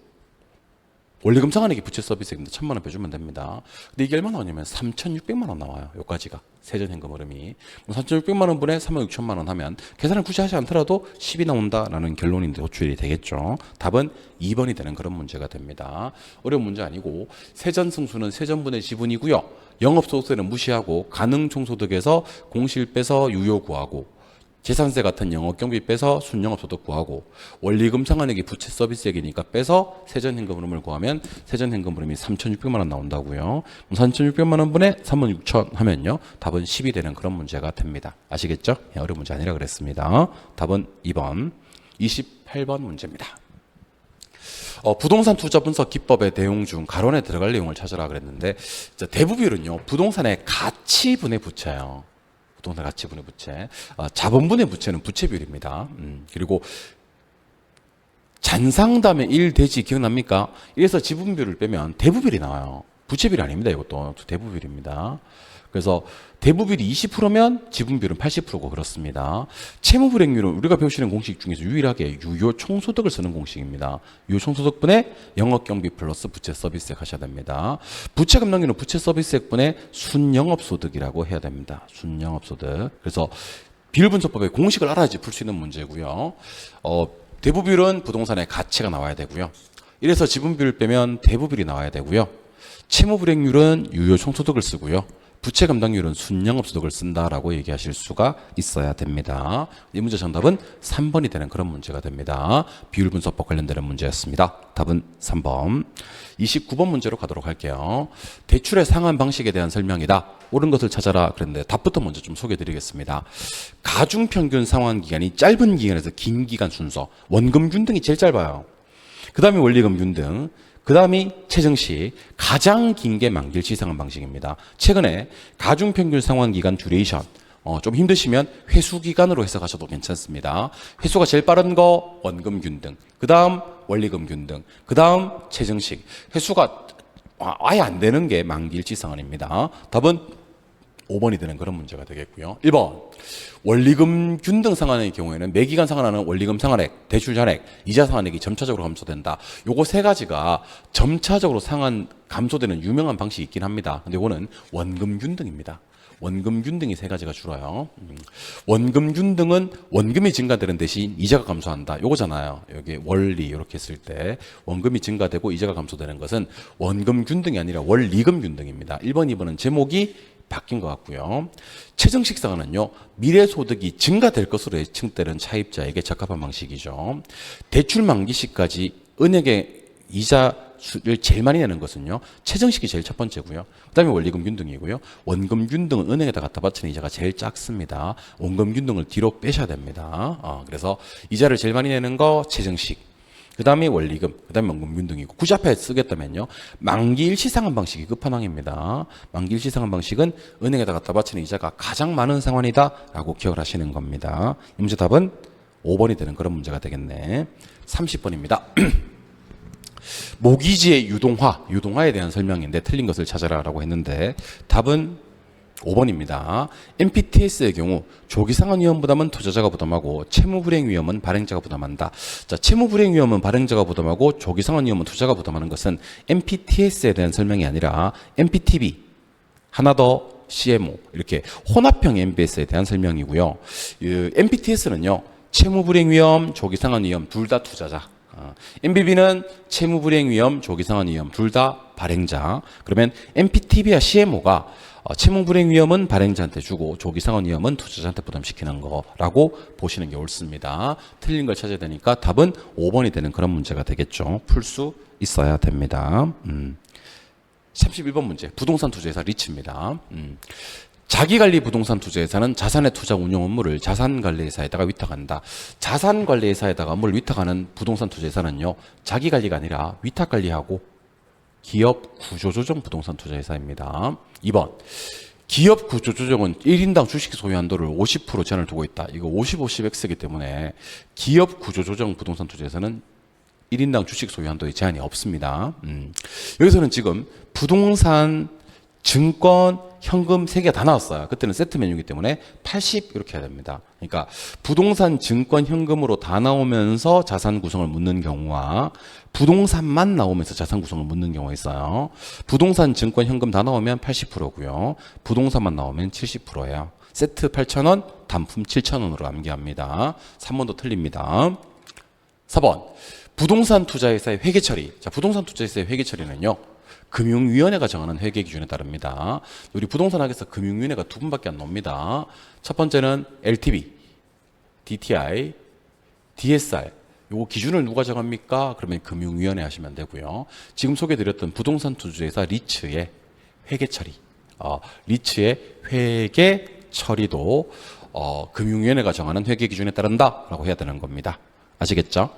원리금 상환액이 부채 서비스액인데 1,000만 원 빼주면 됩니다. 근데 이게 얼마나 나오냐면 3,600만 원 나와요. 여기까지가 세전 현금 흐름이. 3,600만 원분에 36,000만 원 하면 계산을 굳이 하지 않더라도 10이 나온다라는 결론인데 도출이 되겠죠. 답은 2번이 되는 그런 문제가 됩니다. 어려운 문제 아니고 세전 승수는 세전분의 지분이고요. 영업소득세는 무시하고 가능총소득에서 공실 빼서 유효 구하고 재산세 같은 영업경비 빼서 순영업소득 구하고 원리금 상환액이 부채 서비스액이니까 빼서 세전현금 흐름을 구하면 세전현금 흐름이 3,600만 원 나온다고요. 3,600만 원분에 36,000 하면요. 답은 10이 되는 그런 문제가 됩니다. 아시겠죠? 어려운 문제 아니라 그랬습니다. 답은 2번. 28번 문제입니다. 부동산 투자 분석 기법의 내용 중 가론에 들어갈 내용을 찾으라 그랬는데 대부비율은요. 부동산의 가치분의 부채예요. 부동산 가치분의 부채. 자본분의 부채는 부채비율입니다. 그리고 잔상담의 1대지 기억납니까? 이래서 지분비율을 빼면 대부비율이 나와요. 부채비율이 아닙니다. 이것도 대부비율입니다. 그래서 대부비율이 20%면 지분비율은 80%고 그렇습니다. 채무불이익률은 우리가 배우시는 공식 중에서 유일하게 유효 총소득을 쓰는 공식입니다. 유효 총소득분의 영업경비 플러스 부채 서비스액 하셔야 됩니다. 부채 감당률은 부채 서비스액분의 순영업소득이라고 해야 됩니다. 순영업소득. 그래서 비율분석법의 공식을 알아야지 풀 수 있는 문제고요. 대부비율은 부동산의 가치가 나와야 되고요. 이래서 지분비율을 빼면 대부비율이 나와야 되고요. 채무불이익률은 유효 총소득을 쓰고요. 부채 감당률은 순영업소득을 쓴다라고 얘기하실 수가 있어야 됩니다. 이 문제 정답은 3번이 되는 그런 문제가 됩니다. 비율분석법 관련되는 문제였습니다. 답은 3번. 29번 문제로 가도록 할게요. 대출의 상환 방식에 대한 설명이다. 옳은 것을 찾아라 그랬는데 답부터 먼저 좀 소개해드리겠습니다. 가중평균 상환 기간이 짧은 기간에서 긴 기간 순서. 원금 균등이 제일 짧아요. 그 다음에 원리금 균등. 그 다음이 최정식, 가장 긴 게 만기일치 상환 방식입니다. 최근에 가중평균 상환기간 듀레이션, 좀 힘드시면 회수기간으로 해석하셔도 괜찮습니다. 회수가 제일 빠른 거 원금 균등, 그 다음 원리금 균등, 그 다음 최정식. 회수가 아예 안 되는 게 만기일치 상환입니다. 답은 5번이 되는 그런 문제가 되겠고요. 1번. 원리금 균등 상환의 경우에는 매기간 상환하는 원리금 상환액, 대출 잔액, 이자 상환액이 점차적으로 감소된다. 요거 세 가지가 점차적으로 상환 감소되는 유명한 방식이 있긴 합니다. 근데 이거는 원금 균등입니다. 원금 균등이 세 가지가 줄어요. 원금 균등은 원금이 증가되는 대신 이자가 감소한다. 요거잖아요. 여기 원리 이렇게 했을 때 원금이 증가되고 이자가 감소되는 것은 원금 균등이 아니라 원리금 균등입니다. 1번, 2번은 제목이 바뀐 것 같고요. 최정식 상환은요, 미래 소득이 증가될 것으로 예측되는 차입자에게 적합한 방식이죠. 대출 만기 시까지 은행의 이자를 제일 많이 내는 것은요, 최정식이 제일 첫 번째고요. 그다음에 원리금 균등이고요. 원금 균등은 은행에다 갖다 바치는 이자가 제일 작습니다. 원금 균등을 뒤로 빼셔야 됩니다. 그래서 이자를 제일 많이 내는 거 최정식. 그 다음에 원리금, 그 다음에 원금 균등이고 굳이 앞에 쓰겠다면요. 만기일시 상환 방식이 끝판왕입니다. 만기일시 상환 방식은 은행에다 갖다 바치는 이자가 가장 많은 상환이다 라고 기억을 하시는 겁니다. 이 문제 답은 5번이 되는 그런 문제가 되겠네. 30번입니다. 모기지의 유동화에 대한 설명인데 틀린 것을 찾아라 라고 했는데 답은 5번입니다. MPTS의 경우 조기상환 위험 부담은 투자자가 부담하고 채무불이행 위험은 발행자가 부담한다. 자, 채무불이행 위험은 발행자가 부담하고 조기상환 위험은 투자자가 부담하는 것은 MPTS에 대한 설명이 아니라 MPTB, 하나 더 CMO 이렇게 혼합형 MBS에 대한 설명이고요. MPTS는요. 채무불이행 위험, 조기상환 위험 둘 다 투자자. MBB는 채무불이행 위험, 조기상환 위험 둘 다 발행자. 그러면 MPTB와 CMO가 채무불이행 위험은 발행자한테 주고 조기상환 위험은 투자자한테 부담시키는 거라고 보시는 게 옳습니다. 틀린 걸 찾아야 되니까 답은 5번이 되는 그런 문제가 되겠죠. 풀 수 있어야 됩니다. 31번 문제. 부동산 투자회사 리츠입니다. 자기관리 부동산 투자회사는 자산의 투자 운용 업무를 자산관리회사에다가 위탁한다. 자산관리회사에다가 업무를 위탁하는 부동산 투자회사는요. 자기관리가 아니라 위탁관리하고 기업 구조조정 부동산 투자회사입니다. 2번. 기업 구조조정은 1인당 주식 소유 한도를 50% 제한을 두고 있다. 이거 50-50X이기 때문에 기업 구조조정 부동산 투자회사는 1인당 주식 소유 한도에 제한이 없습니다. 여기서는 지금 부동산 증권, 현금 세 개가 다 나왔어요. 그때는 세트 메뉴이기 때문에 80 이렇게 해야 됩니다. 그러니까 부동산, 증권, 현금으로 다 나오면서 자산 구성을 묻는 경우와 부동산만 나오면서 자산 구성을 묻는 경우가 있어요. 부동산, 증권, 현금 다 나오면 80%고요. 부동산만 나오면 70%예요. 세트 8,000원, 단품 7,000원으로 암기합니다. 3번도 틀립니다. 4번. 부동산 투자회사의 회계 처리. 자, 부동산 투자회사의 회계 처리는요. 금융위원회가 정하는 회계 기준에 따릅니다. 우리 부동산학에서 금융위원회가 두 분밖에 안 나옵니다. 첫 번째는 LTV, DTI, DSR. 요 기준을 누가 정합니까? 그러면 금융위원회 하시면 되고요. 지금 소개드렸던 부동산 투자회사 리츠의 회계 처리, 리츠의 회계 처리도 금융위원회가 정하는 회계 기준에 따른다라고 해야 되는 겁니다. 아시겠죠?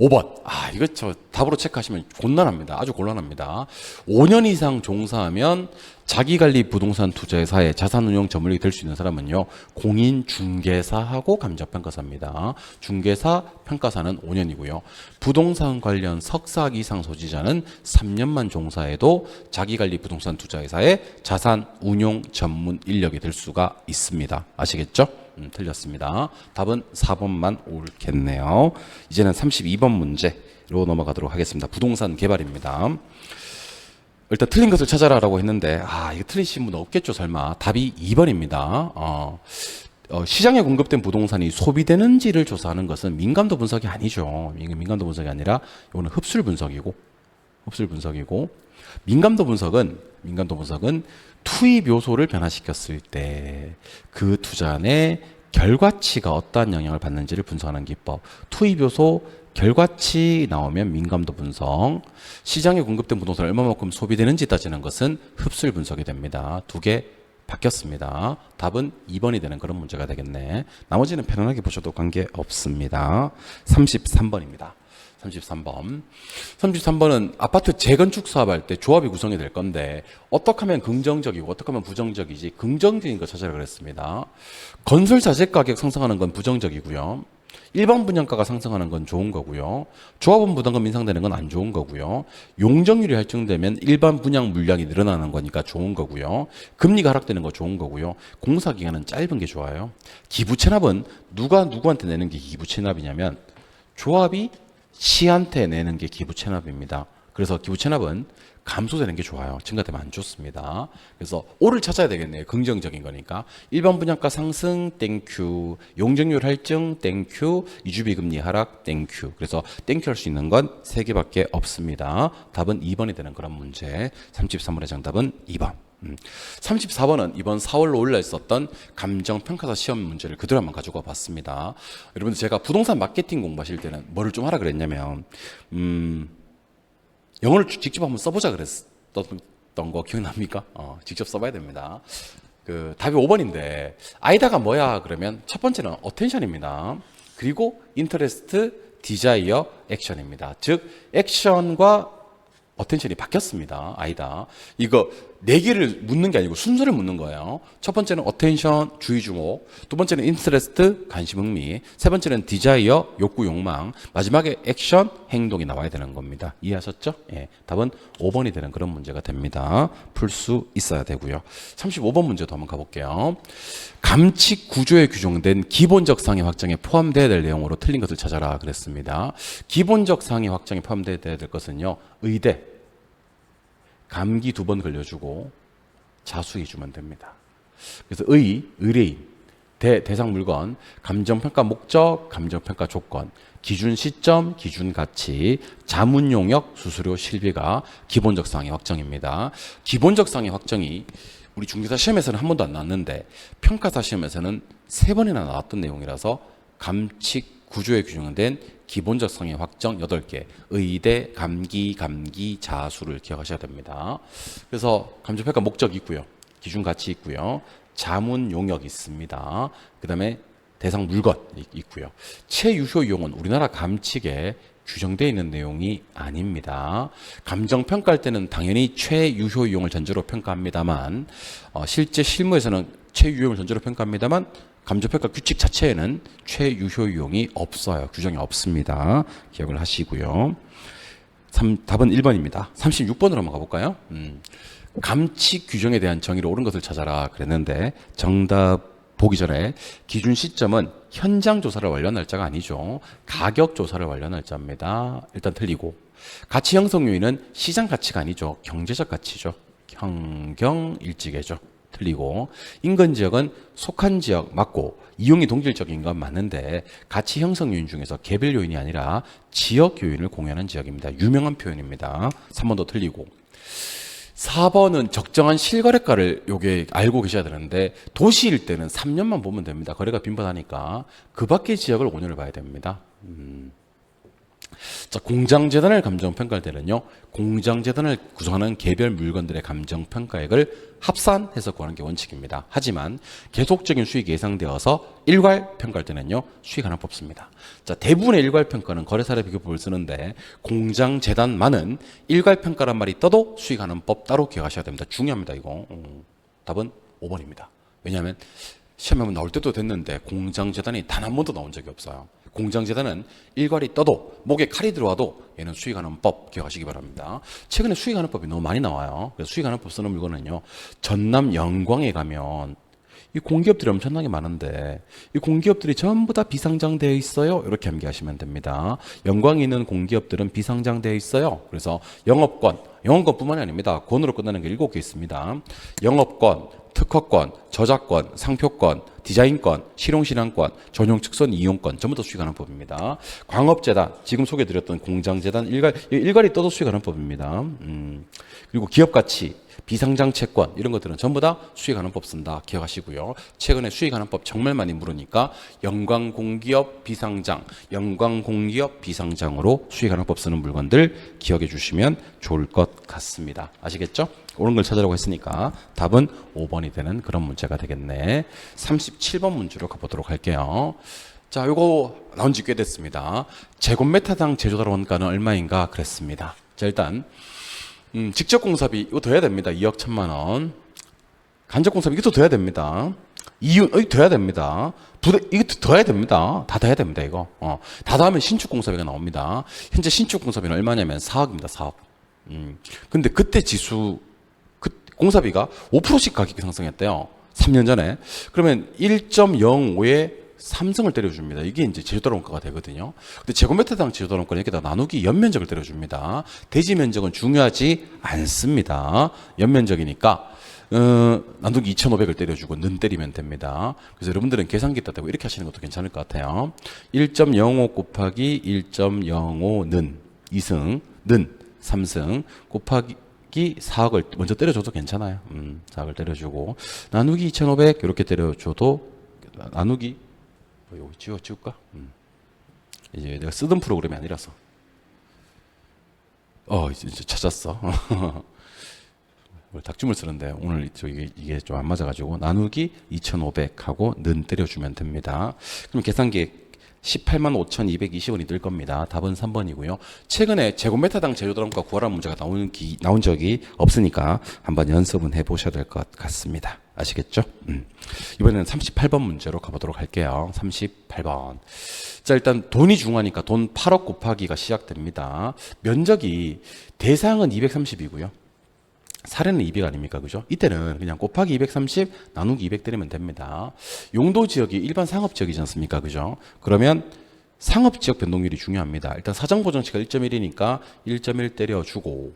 5번. 이거 답으로 체크하시면 곤란합니다. 아주 곤란합니다. 5년 이상 종사하면 자기관리 부동산 투자회사의 자산운용 전문력이 될 수 있는 사람은요, 공인중개사하고 감정평가사입니다. 중개사, 평가사는 5년이고요. 부동산 관련 석사 이상 소지자는 3년만 종사해도 자기관리 부동산 투자회사의 자산운용 전문 인력이 될 수가 있습니다. 아시겠죠? 틀렸습니다. 답은 4번만 옳겠네요. 이제는 32번 문제로 넘어가도록 하겠습니다. 부동산 개발입니다. 일단 틀린 것을 찾아라라고 했는데 이거 틀리신 분 없겠죠 설마. 답이 2번입니다. 시장에 공급된 부동산이 소비되는지를 조사하는 것은 민감도 분석이 아니죠. 민감도 분석이 아니라 이거는 흡술 분석이고 민감도 분석은 투입 요소를 변화시켰을 때 그 투자 내 결과치가 어떠한 영향을 받는지를 분석하는 기법. 투입 요소 결과치 나오면 민감도 분석. 시장에 공급된 부동산이 얼마만큼 소비되는지 따지는 것은 흡술 분석이 됩니다. 두 개 바뀌었습니다. 답은 2번이 되는 그런 문제가 되겠네. 나머지는 편안하게 보셔도 관계없습니다. 33번입니다. 33번은 아파트 재건축 사업할 때 조합이 구성이 될 건데 어떻게 하면 긍정적이고 어떻게 하면 부정적이지 긍정적인 거 찾아라 그랬습니다. 건설 자재 가격 상승하는 건 부정적이고요. 일반 분양가가 상승하는 건 좋은 거고요. 조합원 부담금 인상되는 건 안 좋은 거고요. 용적률이 할증되면 일반 분양 물량이 늘어나는 거니까 좋은 거고요. 금리가 하락되는 거 좋은 거고요. 공사 기간은 짧은 게 좋아요. 기부 체납은 누가 누구한테 내는 게 기부 체납이냐면 조합이 시한테 내는 게 기부 체납입니다. 그래서 기부 체납은 감소되는 게 좋아요. 증가되면 안 좋습니다. 그래서 O를 찾아야 되겠네요. 긍정적인 거니까. 일반 분양가 상승 땡큐, 용적률 할증 땡큐, 이주비 금리 하락 땡큐. 그래서 땡큐 할 수 있는 건 3개밖에 없습니다. 답은 2번이 되는 그런 문제. 33번의 정답은 2번. 34번은 이번 4월로 올라 있었던 감정평가사 시험 문제를 그대로 한번 가지고 와봤습니다. 여러분들 제가 부동산 마케팅 공부하실 때는 뭐를 좀 하라 그랬냐면 영어를 직접 한번 써보자 그랬던 거 기억납니까? 직접 써봐야 됩니다. 답이 5번인데 아이다가 뭐야 그러면 첫 번째는 어텐션입니다. 그리고 인터레스트, 디자이어, 액션입니다. 즉 액션과 어텐션이 바뀌었습니다. 아이다. 이거 4개를 묻는 게 아니고 순서를 묻는 거예요. 첫 번째는 어텐션, 주의 주목. 두 번째는 인트레스트, 관심 흥미. 세 번째는 디자이어, 욕구 욕망. 마지막에 액션, 행동이 나와야 되는 겁니다. 이해하셨죠? 예. 답은 5번이 되는 그런 문제가 됩니다. 풀 수 있어야 되고요. 35번 문제도 한번 가볼게요. 감칙 구조에 규정된 기본적 상해 확정에 포함되어야 될 내용으로 틀린 것을 찾아라 그랬습니다. 기본적 상해 확정에 포함되어야 될 것은요. 의대, 감기 2번 걸려주고 자수해 주면 됩니다. 그래서 의뢰인, 대상 물건, 감정평가 목적, 감정평가 조건, 기준 시점, 기준 가치, 자문 용역, 수수료, 실비가 기본적 상해 확정입니다. 기본적 상해 확정이 우리 중개사 시험에서는 한 번도 안 나왔는데 평가사 시험에서는 3번이나 나왔던 내용이라서 감칙 구조에 규정된 기본적 상해 확정 8개, 의대, 감기, 자수를 기억하셔야 됩니다. 그래서 감정평가 목적 있고요. 기준 가치 있고요. 자문 용역 있습니다. 그 다음에 대상 물건 있고요. 최유효 이용은 우리나라 감칙에 규정되어 있는 내용이 아닙니다. 감정평가할 때는 당연히 최유효 이용을 전제로 평가합니다만 실제 실무에서는 최유효 이용을 전제로 평가합니다만 감정평가 규칙 자체에는 최유효 이용이 없어요. 규정이 없습니다. 기억을 하시고요. 답은 1번입니다. 36번으로 한번 가볼까요? 감치 규정에 대한 정의로 옳은 것을 찾아라 그랬는데 정답 보기 전에 기준 시점은 현장 조사를 완료한 날짜가 아니죠. 가격 조사를 완료한 날짜입니다. 일단 틀리고 가치 형성 요인은 시장 가치가 아니죠. 경제적 가치죠. 환경일지계죠. 틀리고 인근 지역은 속한 지역 맞고 이용이 동질적인 건 맞는데 가치 형성 요인 중에서 개별 요인이 아니라 지역 요인을 공유하는 지역입니다. 유명한 표현입니다. 3번도 틀리고 4번은 적정한 실거래가를 요게 알고 계셔야 되는데 도시일 때는 3년만 보면 됩니다. 거래가 빈번하니까 그 밖의 지역을 5년을 봐야 됩니다. 자, 공장재단을 감정평가할 때는요, 공장재단을 구성하는 개별 물건들의 감정평가액을 합산해서 구하는 게 원칙입니다. 하지만 계속적인 수익이 예상되어서 일괄 평가할 때는요, 수익 하나 뽑습니다. 자, 대부분의 일괄 평가는 거래사례 비교법을 쓰는데 공장재단만은 일괄 평가란 말이 떠도 수익하는 법 따로 기억하셔야 됩니다. 중요합니다, 이거. 답은 5번입니다. 왜냐하면 시험에 한번 나올 때도 됐는데 공장재단이 단 한 번도 나온 적이 없어요. 공장재단은 일괄이 떠도 목에 칼이 들어와도 얘는 수익하는 법 기억하시기 바랍니다. 최근에 수익하는 법이 너무 많이 나와요. 그래서 수익하는 법 쓰는 물건은요. 전남 영광에 가면 이 공기업들이 엄청나게 많은데 이 공기업들이 전부 다 비상장되어 있어요. 이렇게 암기하시면 됩니다. 영광에 있는 공기업들은 비상장되어 있어요. 그래서 영업권뿐만이 아닙니다. 권으로 끝나는 게 7개 있습니다. 영업권, 특허권, 저작권, 상표권, 디자인권, 실용신앙권, 전용 특선 이용권 전부 다 수익하는 법입니다. 광업재단, 지금 소개해드렸던 공장재단 일괄이 떠도 수익하는 법입니다. 그리고 기업가치, 비상장 채권 이런 것들은 전부 다 수익하는 법 쓴다 기억하시고요. 최근에 수익하는 법 정말 많이 물으니까 영광공기업 비상장, 영광공기업 비상장으로 수익하는 법 쓰는 물건들 기억해 주시면 좋을 것 같습니다. 아시겠죠? 옳은 걸 찾으라고 했으니까 답은 5번이 되는 그런 문제가 되겠네. 37번 문제로 가보도록 할게요. 자, 요거 나온 지 꽤 됐습니다. 제곱미터당 제조달 원가는 얼마인가 그랬습니다. 자, 일단 직접 공사비 이거 더 해야 됩니다. 2억 1천만 원. 간접 공사비 이것도 더 해야 됩니다. 이거 더 해야 됩니다. 이것도 더 해야 됩니다. 다 해야 됩니다. 이거. 다 더하면 신축 공사비가 나옵니다. 현재 신축 공사비는 얼마냐면 4억입니다. 4억. 근데 그때 공사비가 5%씩 가격이 상승했대요. 3년 전에. 그러면 1.05에 3승을 때려줍니다. 이게 이제 제조달 원가가 되거든요. 근데 제곱미터당 제조달 원가는 여기다 나누기 연면적을 때려줍니다. 대지 면적은 중요하지 않습니다. 연면적이니까 나누기 2,500을 때려주고 는 때리면 됩니다. 그래서 여러분들은 계산기 있다 대고 이렇게 하시는 것도 괜찮을 것 같아요. 1.05 곱하기 1.05 는 2승 는 3승 곱하기 4억을 먼저 때려줘도 괜찮아요. 4억을 때려주고 나누기 2,500 이렇게 때려줘도 나누기 여기 지울까? 이제 내가 쓰던 프로그램이 아니라서 이제 찾았어. 닭춤을 쓰는데 오늘 이게 좀 안 맞아가지고 나누기 2,500하고 는 때려주면 됩니다. 그럼 계산기에 185,220원이 들 겁니다. 답은 3번이고요. 최근에 제곱미터당 제조달원가 구하라는 문제가 나온 적이 없으니까 한번 연습은 해보셔야 될 것 같습니다. 아시겠죠? 이번에는 38번 문제로 가보도록 할게요. 38번. 자, 일단 돈이 중요하니까 돈 8억 곱하기가 시작됩니다. 면적이 대상은 230이고요. 사례는 200 아닙니까? 그죠? 이때는 그냥 곱하기 230 나누기 200 때리면 됩니다. 용도 지역이 일반 상업 지역이지 않습니까? 그죠? 그러면 상업 지역 변동률이 중요합니다. 일단 사정 보정치가 1.1이니까 1.1 때려주고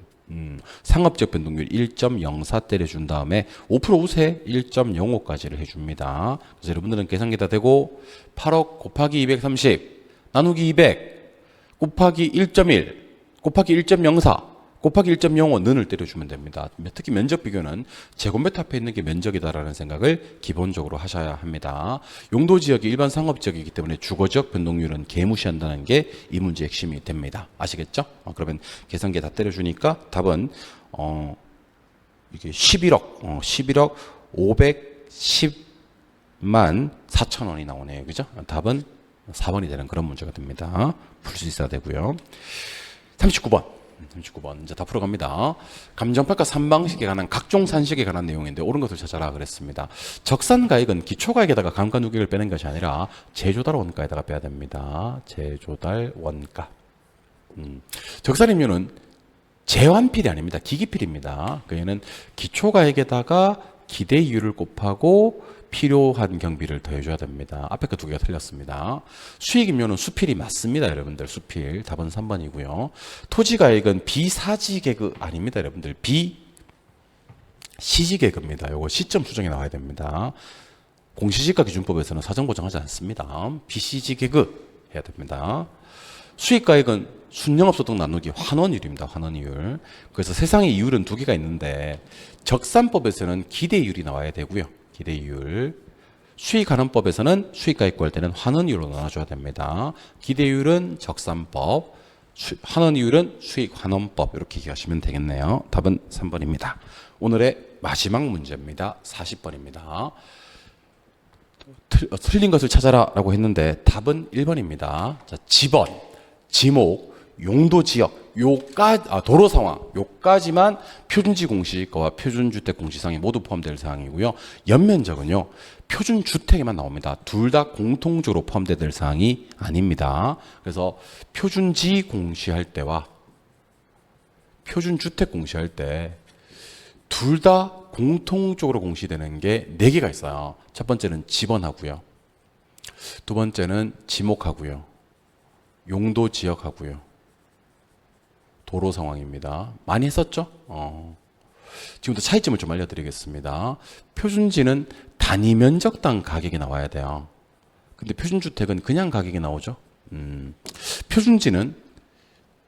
상업 지역 변동률 1.04 때려준 다음에 5% 우세 1.05까지를 해줍니다. 그래서 여러분들은 계산기에다 대고 8억 곱하기 230 나누기 200 곱하기 1.1 곱하기 1.04 곱하기 1.05 는을 때려주면 됩니다. 특히 면적 비교는 제곱미터 앞에 있는 게 면적이다라는 생각을 기본적으로 하셔야 합니다. 용도 지역이 일반 상업 지역이기 때문에 주거지역 변동률은 개무시한다는 게 이 문제의 핵심이 됩니다. 아시겠죠? 그러면 계산기에 다 때려주니까 답은 이게 11억 510만 4천 원이 나오네요. 그죠? 답은 4번이 되는 그런 문제가 됩니다. 풀 수 있어야 되고요. 39번 이제 다 풀어갑니다. 감정평가 3방식에 관한 각종 산식에 관한 내용인데 옳은 것을 찾아라 그랬습니다. 적산가액은 기초가액에다가 감가누계를 빼는 것이 아니라 제조달 원가에다가 빼야 됩니다. 제조달 원가. 적산임료는 재환필이 아닙니다. 기기필입니다. 얘는 기초가액에다가 기대 이율을 곱하고 필요한 경비를 더해줘야 됩니다. 앞에 그 두 개가 틀렸습니다. 수익임료는 수필이 맞습니다. 여러분들 수필 답은 3번이고요. 토지가액은 비사지계획 아닙니다. 여러분들 비시지계획입니다. 요거 시점 추정이 나와야 됩니다. 공시지가기준법에서는 사정 보장하지 않습니다. 비시지계획 해야 됩니다. 수익가액은 순영업소득 나누기 환원율입니다. 환원율. 그래서 세상에 이율은 두 개가 있는데 적산법에서는 기대이율이 나와야 되고요. 기대이율. 수익환원법에서는 수익가액 구할 때는 환원율로 나눠줘야 됩니다. 기대이율은 적산법, 환원이율은 수익환원법 이렇게 기억하시면 되겠네요. 답은 3번입니다. 오늘의 마지막 문제입니다. 40번입니다. 틀린 것을 찾아라 라고 했는데 답은 1번입니다. 자, 지번, 지목, 용도 지역, 도로 상황, 요까지만 표준지 공시지가와 표준주택 공시상에 모두 포함될 사항이고요. 연면적은요, 표준주택에만 나옵니다. 둘 다 공통적으로 포함될 사항이 아닙니다. 그래서 표준지 공시할 때와 표준주택 공시할 때 둘 다 공통적으로 공시되는 게 4개가 있어요. 첫 번째는 지번하고요. 두 번째는 지목하고요. 용도 지역하고요. 도로 상황입니다. 많이 했었죠? 지금부터 차이점을 좀 알려드리겠습니다. 표준지는 단위 면적당 가격이 나와야 돼요. 근데 표준주택은 그냥 가격이 나오죠? 표준지는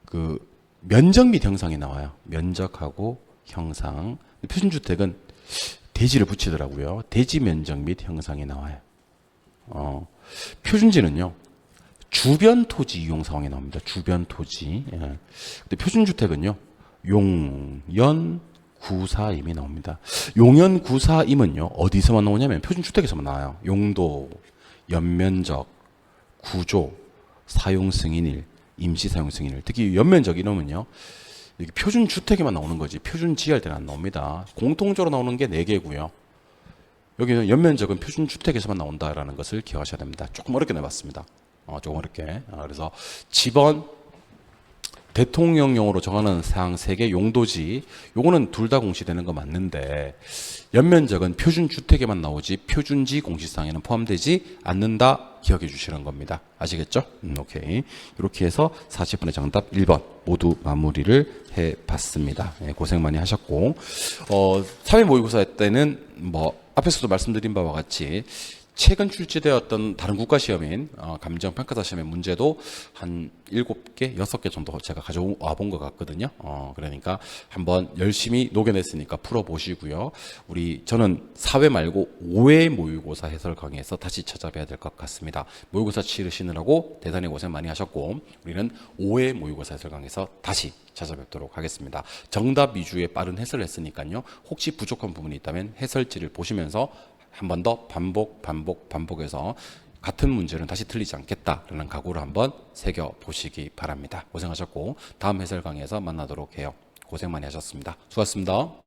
그 면적 및 형상이 나와요. 면적하고 형상. 표준주택은 대지를 붙이더라고요. 대지 면적 및 형상이 나와요. 표준지는요, 주변 토지 이용 상황이 나옵니다. 주변 토지. 예. 근데 표준주택은요, 용연 구사임이 나옵니다. 용연 구사임은요, 어디서만 나오냐면 표준주택에서만 나와요. 용도, 연면적, 구조, 사용 승인일, 임시 사용 승인일. 특히 연면적 이러면요, 이게 표준주택에만 나오는 거지 표준지할 때는 안 나옵니다. 공통적으로 나오는 게 4개고요. 여기는 연면적은 표준주택에서만 나온다라는 것을 기억하셔야 됩니다. 조금 어렵게 내봤습니다. 조금 어렵게. 그래서 지번, 대통령령으로 정하는 사항 3개 용도지, 요거는 둘 다 공시되는 거 맞는데 연면적은 표준주택에만 나오지 표준지 공시상에는 포함되지 않는다 기억해 주시는 겁니다. 아시겠죠? 오케이. 이렇게 해서 40번의 정답 1번 모두 마무리를 해봤습니다. 네, 고생 많이 하셨고, 사회 모의고사 때는 앞에서도 말씀드린 바와 같이 최근 출제되었던 다른 국가 시험인 감정평가사 시험의 문제도 한 7개, 6개 정도 제가 가져와 본 것 같거든요. 그러니까 한번 열심히 녹여냈으니까 풀어보시고요. 저는 4회 말고 5회 모의고사 해설 강의에서 다시 찾아뵈야 될 것 같습니다. 모의고사 치르시느라고 대단히 고생 많이 하셨고, 우리는 5회 모의고사 해설 강의에서 다시 찾아뵙도록 하겠습니다. 정답 위주의 빠른 해설을 했으니까요. 혹시 부족한 부분이 있다면 해설지를 보시면서 한 번 더 반복해서 같은 문제는 다시 틀리지 않겠다라는 각오를 한번 새겨보시기 바랍니다. 고생하셨고 다음 해설 강의에서 만나도록 해요. 고생 많이 하셨습니다. 수고하셨습니다.